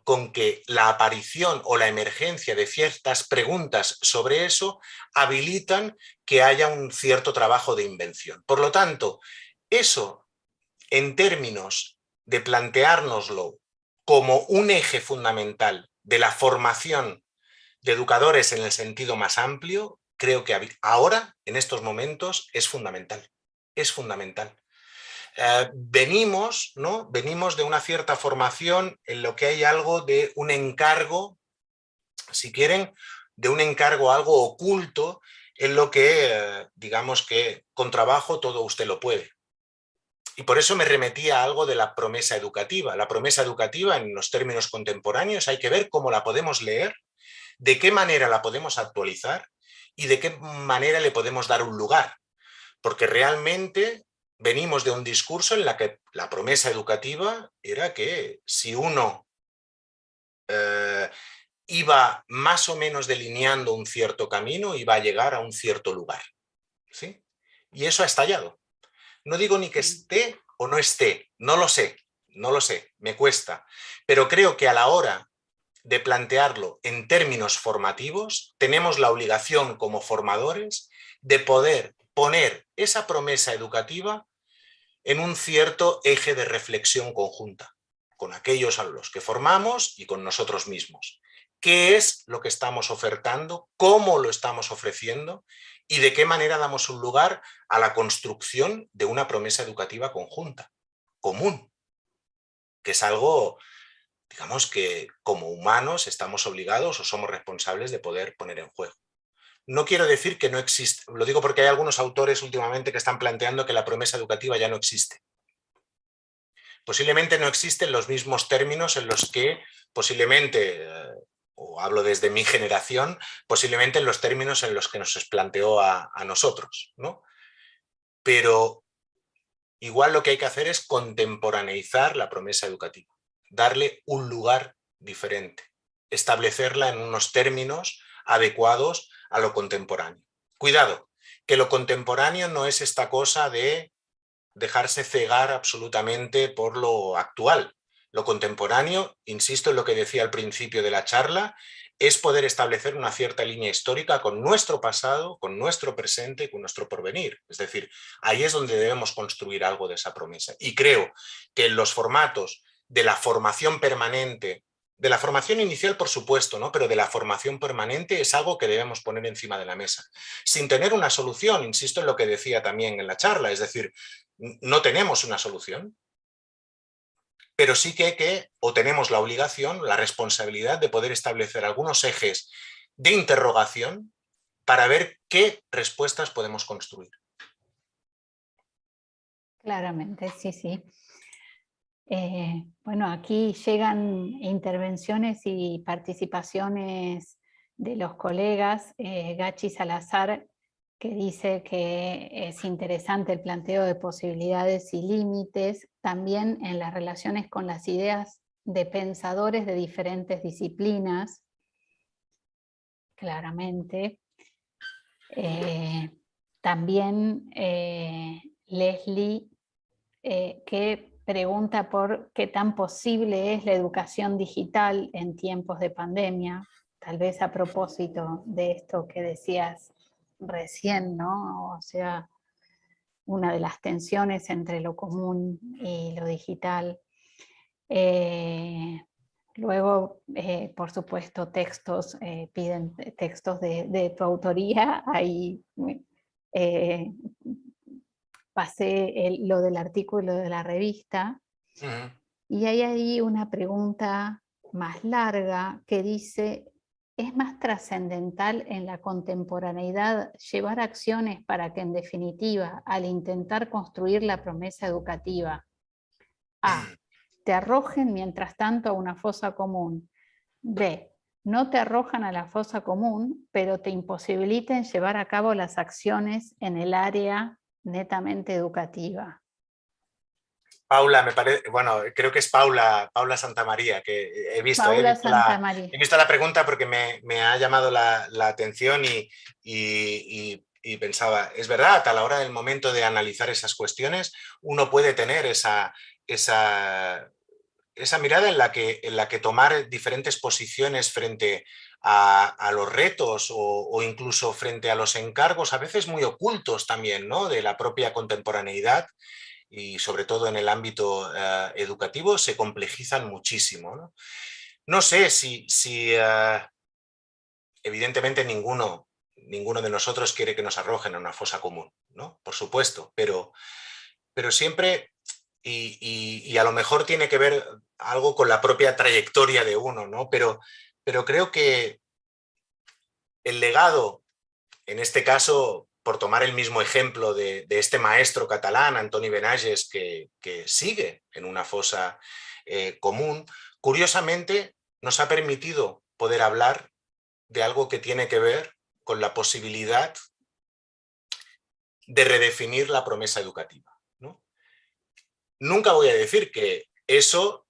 con que la aparición o la emergencia de ciertas preguntas sobre eso habilitan que haya un cierto trabajo de invención. Por lo tanto, eso en términos de planteárnoslo como un eje fundamental de la formación de educadores en el sentido más amplio, creo que ahora, en estos momentos, es fundamental. Es fundamental. Venimos de una cierta formación en lo que hay algo de un encargo, si quieren, de un encargo algo oculto, en lo que, digamos que con trabajo todo usted lo puede. Y por eso me remetía a algo de la promesa educativa. La promesa educativa, en los términos contemporáneos, hay que ver cómo la podemos leer, de qué manera la podemos actualizar y de qué manera le podemos dar un lugar. Porque realmente venimos de un discurso en la que la promesa educativa era que si uno iba más o menos delineando un cierto camino, iba a llegar a un cierto lugar, ¿sí? Y eso ha estallado. No digo ni que esté o no esté, no lo sé, me cuesta, pero creo que a la hora de plantearlo en términos formativos, tenemos la obligación como formadores de poder poner esa promesa educativa en un cierto eje de reflexión conjunta, con aquellos a los que formamos y con nosotros mismos. ¿Qué es lo que estamos ofertando? ¿Cómo lo estamos ofreciendo? ¿Y de qué manera damos un lugar a la construcción de una promesa educativa conjunta, común? Que es algo, digamos, que como humanos estamos obligados o somos responsables de poder poner en juego. No quiero decir que no existe, lo digo porque hay algunos autores últimamente que están planteando que la promesa educativa ya no existe. Posiblemente no existen los mismos términos en los que posiblemente, o hablo desde mi generación, posiblemente en los términos en los que nos planteó a nosotros, ¿no? Pero igual lo que hay que hacer es contemporaneizar la promesa educativa, darle un lugar diferente, establecerla en unos términos adecuados a lo contemporáneo. Cuidado, que lo contemporáneo no es esta cosa de dejarse cegar absolutamente por lo actual. Lo contemporáneo, insisto en lo que decía al principio de la charla, es poder establecer una cierta línea histórica con nuestro pasado, con nuestro presente y con nuestro porvenir. Es decir, ahí es donde debemos construir algo de esa promesa. Y creo que en los formatos de la formación permanente, de la formación inicial, por supuesto, ¿no? Pero de la formación permanente es algo que debemos poner encima de la mesa, sin tener una solución, insisto en lo que decía también en la charla, es decir, no tenemos una solución, pero sí que o tenemos la obligación, la responsabilidad de poder establecer algunos ejes de interrogación para ver qué respuestas podemos construir. Claramente, sí, sí. Bueno, aquí llegan intervenciones y participaciones de los colegas. Gachi Salazar, que dice que es interesante el planteo de posibilidades y límites, también en las relaciones con las ideas de pensadores de diferentes disciplinas, claramente. También Leslie, que pregunta por qué tan posible es la educación digital en tiempos de pandemia, tal vez a propósito de esto que decías recién, ¿no? O sea, una de las tensiones entre lo común y lo digital. Luego, por supuesto, textos, piden textos de tu autoría. Ahí pasé lo del artículo de la revista. Y hay ahí una pregunta más larga que dice: ¿es más trascendental en la contemporaneidad llevar acciones para que, en definitiva, al intentar construir la promesa educativa, A, te arrojen mientras tanto a una fosa común, B, no te arrojan a la fosa común, pero te imposibiliten llevar a cabo las acciones en el área netamente educativa? Paula, me parece, bueno, creo que es Paula Santamaría, que Paula Santamaría. he visto la pregunta porque me ha llamado la atención y pensaba, es verdad, a la hora del momento de analizar esas cuestiones, uno puede tener esa mirada en la que tomar diferentes posiciones frente a los retos o incluso frente a los encargos, a veces muy ocultos también, ¿no?, de la propia contemporaneidad, y sobre todo en el ámbito educativo, se complejizan muchísimo, ¿no? No sé si evidentemente ninguno de nosotros quiere que nos arrojen a una fosa común, ¿no? Por supuesto, pero siempre, y a lo mejor tiene que ver algo con la propia trayectoria de uno, ¿no? Pero creo que el legado, en este caso, por tomar el mismo ejemplo de este maestro catalán, Antoni Benages, que sigue en una fosa común, curiosamente nos ha permitido poder hablar de algo que tiene que ver con la posibilidad de redefinir la promesa educativa, ¿no? Nunca voy a decir que eso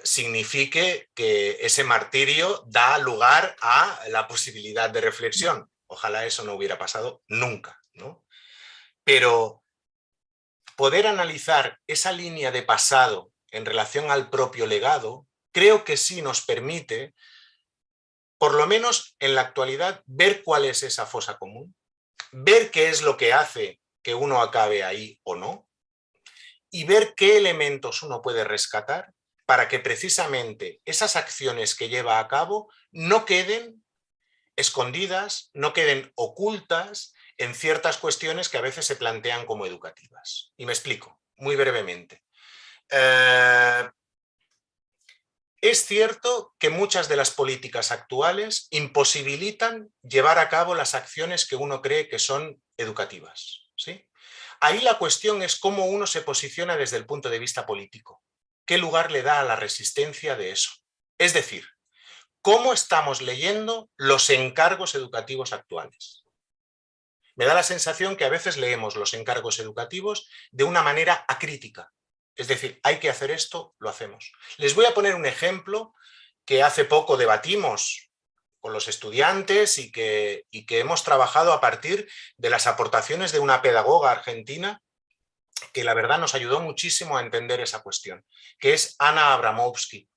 signifique que ese martirio da lugar a la posibilidad de reflexión. Ojalá eso no hubiera pasado nunca, ¿no? Pero poder analizar esa línea de pasado en relación al propio legado, creo que sí nos permite, por lo menos en la actualidad, ver cuál es esa fosa común, ver qué es lo que hace que uno acabe ahí o no, y ver qué elementos uno puede rescatar para que precisamente esas acciones que lleva a cabo no queden escondidas, no queden ocultas en ciertas cuestiones que a veces se plantean como educativas. Y me explico, muy brevemente. Es cierto que muchas de las políticas actuales imposibilitan llevar a cabo las acciones que uno cree que son educativas, ¿sí? Ahí la cuestión es cómo uno se posiciona desde el punto de vista político. ¿Qué lugar le da a la resistencia de eso? Es decir, ¿cómo estamos leyendo los encargos educativos actuales? Me da la sensación que a veces leemos los encargos educativos de una manera acrítica. Es decir, hay que hacer esto, lo hacemos. Les voy a poner un ejemplo que hace poco debatimos con los estudiantes y que hemos trabajado a partir de las aportaciones de una pedagoga argentina que la verdad nos ayudó muchísimo a entender esa cuestión, que es Ana Abramovsky.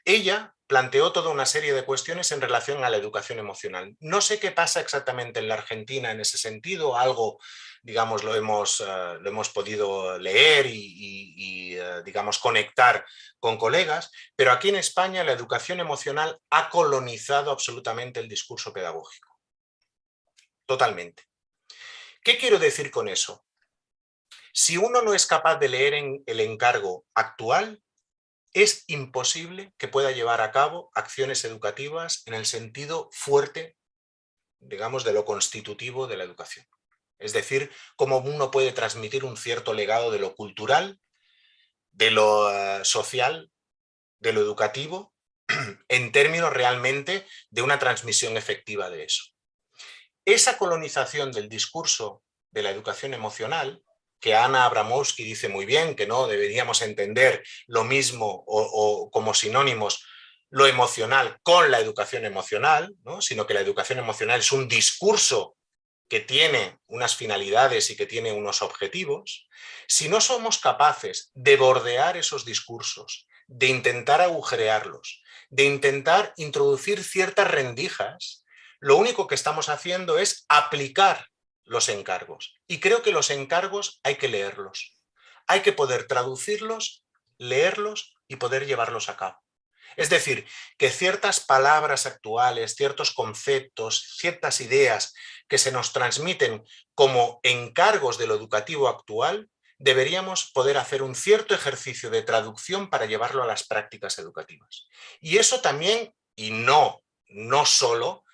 Ella planteó toda una serie de cuestiones en relación a la educación emocional. No sé qué pasa exactamente en la Argentina en ese sentido, algo, digamos, lo hemos podido leer y digamos, conectar con colegas, pero aquí en España la educación emocional ha colonizado absolutamente el discurso pedagógico. Totalmente. ¿Qué quiero decir con eso? Si uno no es capaz de leer en el encargo actual, es imposible que pueda llevar a cabo acciones educativas en el sentido fuerte, digamos, de lo constitutivo de la educación. Es decir, cómo uno puede transmitir un cierto legado de lo cultural, de lo social, de lo educativo, en términos realmente de una transmisión efectiva de eso. Esa colonización del discurso de la educación emocional, que Ana Abramowski dice muy bien, que no deberíamos entender lo mismo o como sinónimos lo emocional con la educación emocional, ¿no? Sino que la educación emocional es un discurso que tiene unas finalidades y que tiene unos objetivos. Si no somos capaces de bordear esos discursos, de intentar agujerearlos, de intentar introducir ciertas rendijas, lo único que estamos haciendo es aplicar los encargos. Y creo que los encargos hay que leerlos. Hay que poder traducirlos, leerlos y poder llevarlos a cabo. Es decir, que ciertas palabras actuales, ciertos conceptos, ciertas ideas que se nos transmiten como encargos de lo educativo actual, deberíamos poder hacer un cierto ejercicio de traducción para llevarlo a las prácticas educativas. Y eso también, y no solo,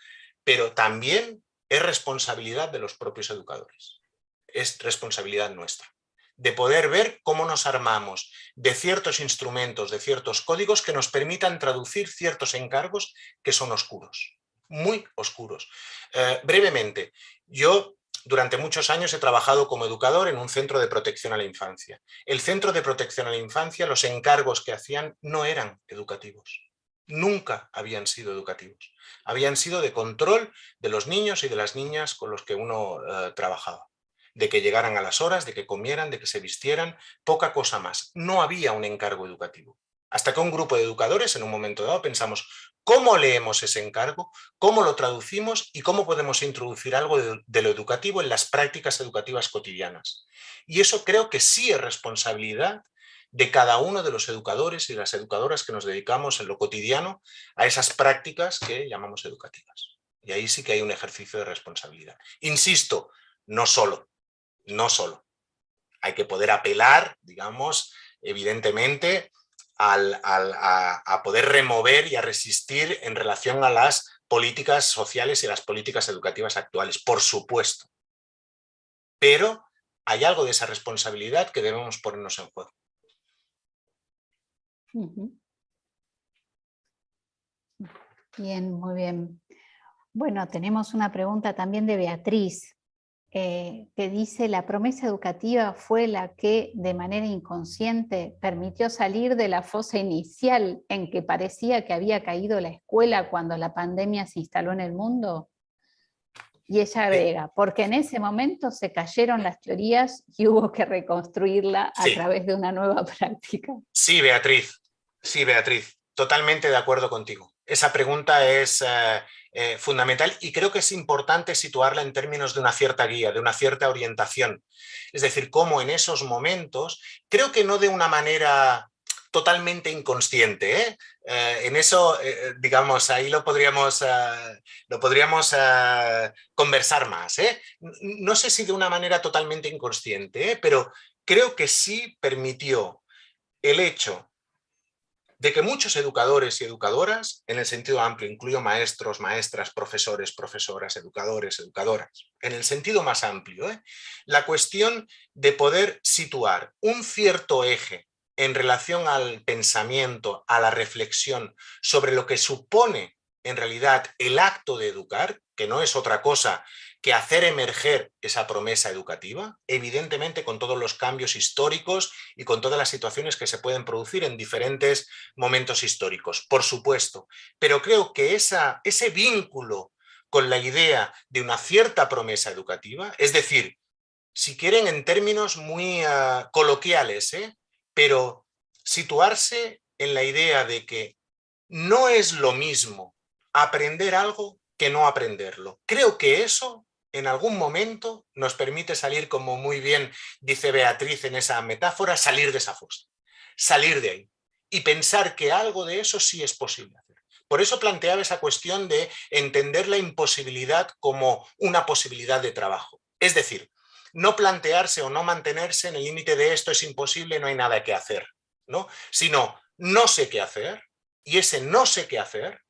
pero también es responsabilidad de los propios educadores. Es responsabilidad nuestra, de poder ver cómo nos armamos de ciertos instrumentos, de ciertos códigos que nos permitan traducir ciertos encargos que son oscuros, muy oscuros. Brevemente, yo durante muchos años he trabajado como educador en un centro de protección a la infancia. El centro de protección a la infancia, los encargos que hacían no eran educativos. Nunca habían sido educativos. Habían sido de control de los niños y de las niñas con los que uno trabajaba. De que llegaran a las horas, de que comieran, de que se vistieran, poca cosa más. No había un encargo educativo. Hasta que un grupo de educadores en un momento dado pensamos, ¿cómo leemos ese encargo? ¿Cómo lo traducimos? ¿Y cómo podemos introducir algo de lo educativo en las prácticas educativas cotidianas? Y eso creo que sí es responsabilidad de cada uno de los educadores y las educadoras que nos dedicamos en lo cotidiano a esas prácticas que llamamos educativas. Y ahí sí que hay un ejercicio de responsabilidad. Insisto, no solo. Hay que poder apelar, digamos, evidentemente, a poder remover y a resistir en relación a las políticas sociales y las políticas educativas actuales, por supuesto. Pero hay algo de esa responsabilidad que debemos ponernos en juego. Bien, muy bien. Bueno, tenemos una pregunta también de Beatriz, que dice: la promesa educativa fue la que de manera inconsciente permitió salir de la fosa inicial en que parecía que había caído la escuela cuando la pandemia se instaló en el mundo. Y ella agrega, porque en ese momento se cayeron las teorías y hubo que reconstruirla a través de una nueva práctica. Sí, Beatriz, totalmente de acuerdo contigo. Esa pregunta es fundamental y creo que es importante situarla en términos de una cierta guía, de una cierta orientación. Es decir, cómo en esos momentos, creo que no de una manera totalmente inconsciente, en eso, digamos, ahí lo podríamos conversar más. No sé si de una manera totalmente inconsciente, pero creo que sí permitió el hecho de que muchos educadores y educadoras, en el sentido amplio, incluyo maestros, maestras, profesores, profesoras, educadores, educadoras, en el sentido más amplio, la cuestión de poder situar un cierto eje en relación al pensamiento, a la reflexión sobre lo que supone en realidad el acto de educar, que no es otra cosa que hacer emerger esa promesa educativa, evidentemente con todos los cambios históricos y con todas las situaciones que se pueden producir en diferentes momentos históricos, por supuesto. Pero creo que ese vínculo con la idea de una cierta promesa educativa, es decir, si quieren en términos muy coloquiales, pero situarse en la idea de que no es lo mismo aprender algo que no aprenderlo. Creo que eso en algún momento nos permite salir, como muy bien dice Beatriz en esa metáfora, salir de esa fosa, salir de ahí y pensar que algo de eso sí es posible hacer. Por eso planteaba esa cuestión de entender la imposibilidad como una posibilidad de trabajo. Es decir, no plantearse o no mantenerse en el límite de esto es imposible, no hay nada que hacer, ¿no? Sino no sé qué hacer, y ese no sé qué hacer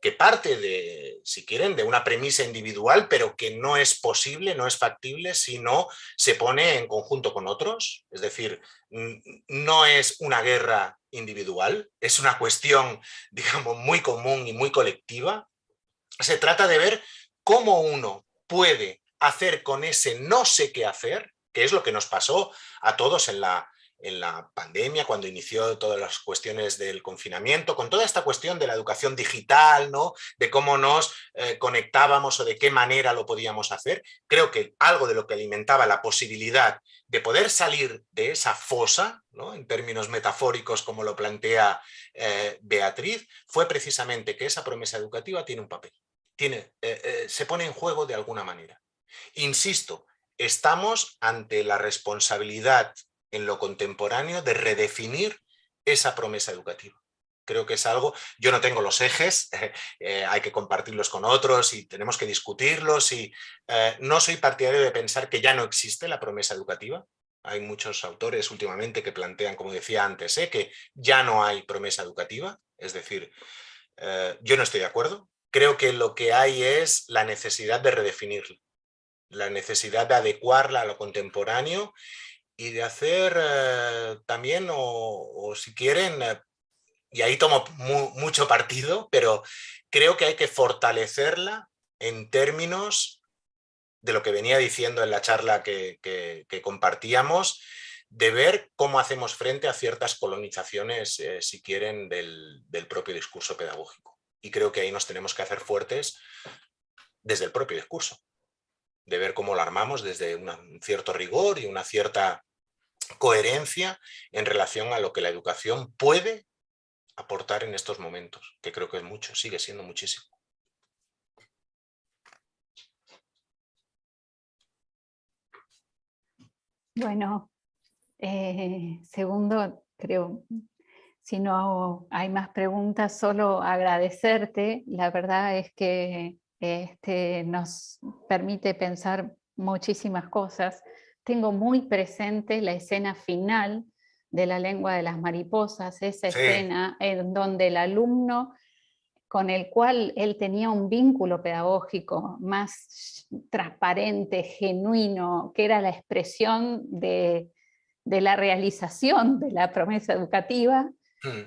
que parte de, si quieren, de una premisa individual, pero que no es posible, no es factible si no se pone en conjunto con otros. Es decir, no es una guerra individual, es una cuestión, digamos, muy común y muy colectiva. Se trata de ver cómo uno puede hacer con ese no sé qué hacer, que es lo que nos pasó a todos en la pandemia, cuando inició todas las cuestiones del confinamiento, con toda esta cuestión de la educación digital, ¿no? De cómo nos conectábamos o de qué manera lo podíamos hacer. Creo que algo de lo que alimentaba la posibilidad de poder salir de esa fosa, ¿no? En términos metafóricos como lo plantea Beatriz, fue precisamente que esa promesa educativa tiene un papel. Se pone en juego de alguna manera. Insisto, estamos ante la responsabilidad en lo contemporáneo de redefinir esa promesa educativa. Creo que es algo, yo no tengo los ejes, hay que compartirlos con otros y tenemos que discutirlos y no soy partidario de pensar que ya no existe la promesa educativa. Hay muchos autores últimamente que plantean, como decía antes, que ya no hay promesa educativa, es decir, yo no estoy de acuerdo. Creo que lo que hay es la necesidad de redefinirla, la necesidad de adecuarla a lo contemporáneo y de hacer también, o si quieren, y ahí tomo mucho partido, pero creo que hay que fortalecerla en términos de lo que venía diciendo en la charla que compartíamos, de ver cómo hacemos frente a ciertas colonizaciones, si quieren, del propio discurso pedagógico. Y creo que ahí nos tenemos que hacer fuertes desde el propio discurso, de ver cómo lo armamos desde un cierto rigor y una cierta coherencia en relación a lo que la educación puede aportar en estos momentos, que creo que es mucho, sigue siendo muchísimo. Bueno, segundo, creo, si no hay más preguntas, solo agradecerte. La verdad es que nos permite pensar muchísimas cosas. Tengo muy presente la escena final de La lengua de las mariposas, esa Sí. escena en donde el alumno con el cual él tenía un vínculo pedagógico más transparente, genuino, que era la expresión de la realización de la promesa educativa,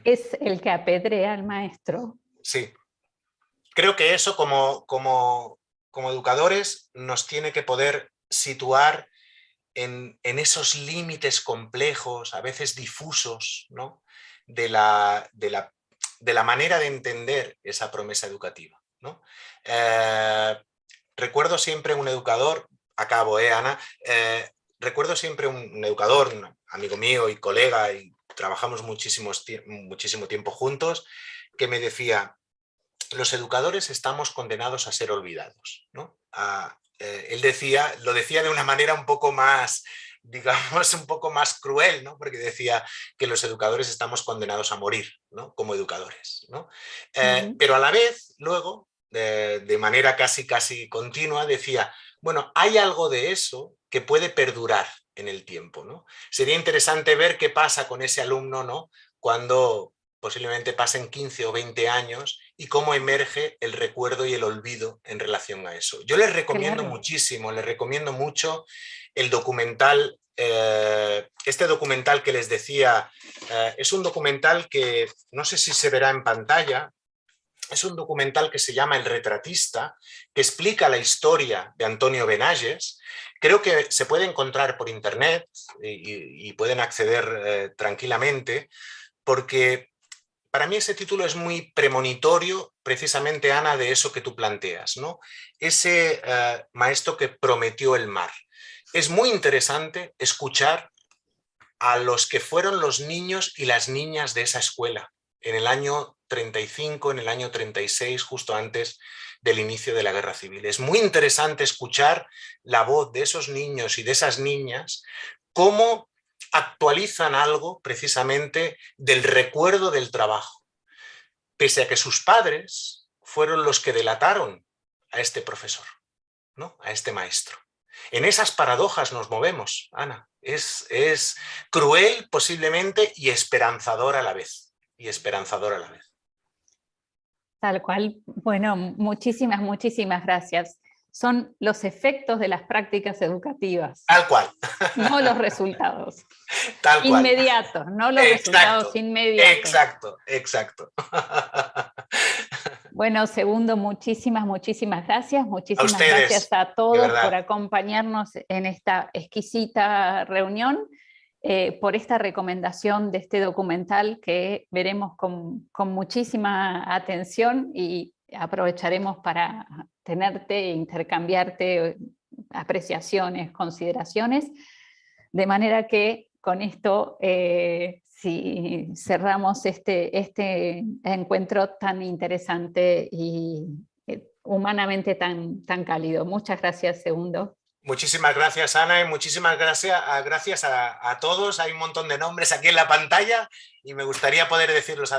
es el que apedrea al maestro. Sí. Creo que eso como educadores nos tiene que poder situar en esos límites complejos, a veces difusos, ¿no? de la manera de entender esa promesa educativa, ¿no? Recuerdo siempre un educador, acabo, Ana, recuerdo siempre un educador, un amigo mío y colega, y trabajamos muchísimo tiempo juntos, que me decía: los educadores estamos condenados a ser olvidados, ¿no? Él lo decía de una manera un poco más, digamos, un poco más cruel, ¿no? Porque decía que los educadores estamos condenados a morir, ¿no? Como educadores, ¿no? Pero a la vez, luego, de manera casi continua, decía: bueno, hay algo de eso que puede perdurar en el tiempo, ¿no? Sería interesante ver qué pasa con ese alumno, ¿no? Cuando posiblemente pasen 15 o 20 años y cómo emerge el recuerdo y el olvido en relación a eso. Yo les recomiendo muchísimo, les recomiendo mucho el documental, este documental que les decía, es un documental que no sé si se verá en pantalla, es un documental que se llama El retratista, que explica la historia de Antonio Benalles. Creo que se puede encontrar por internet y pueden acceder tranquilamente, porque para mí ese título es muy premonitorio, precisamente, Ana, de eso que tú planteas, ¿no? Ese maestro que prometió el mar. Es muy interesante escuchar a los que fueron los niños y las niñas de esa escuela en el año 35, en el año 36, justo antes del inicio de la Guerra Civil. Es muy interesante escuchar la voz de esos niños y de esas niñas, cómo actualizan algo precisamente del recuerdo del trabajo, pese a que sus padres fueron los que delataron a este profesor, ¿no? A este maestro. En esas paradojas nos movemos, Ana. Es cruel posiblemente y esperanzador a la vez. Y esperanzador a la vez. Tal cual. Bueno, muchísimas gracias. Son los efectos de las prácticas educativas, Tal cual, no los resultados tal cual. inmediatos, no los Exacto, resultados inmediatos. exacto, exacto. Bueno, Segundo, muchísimas gracias. A Muchísimas gracias ustedes, a de todos por verdad. acompañarnos en esta exquisita reunión, por esta recomendación de este documental que veremos con muchísima atención y aprovecharemos para tenerte e intercambiarte apreciaciones, consideraciones, de manera que con esto, si cerramos este encuentro tan interesante y humanamente tan cálido. Muchas gracias, Segundo. Muchísimas gracias, Ana, y muchísimas gracias a todos. Hay un montón de nombres aquí en la pantalla y me gustaría poder decirlos a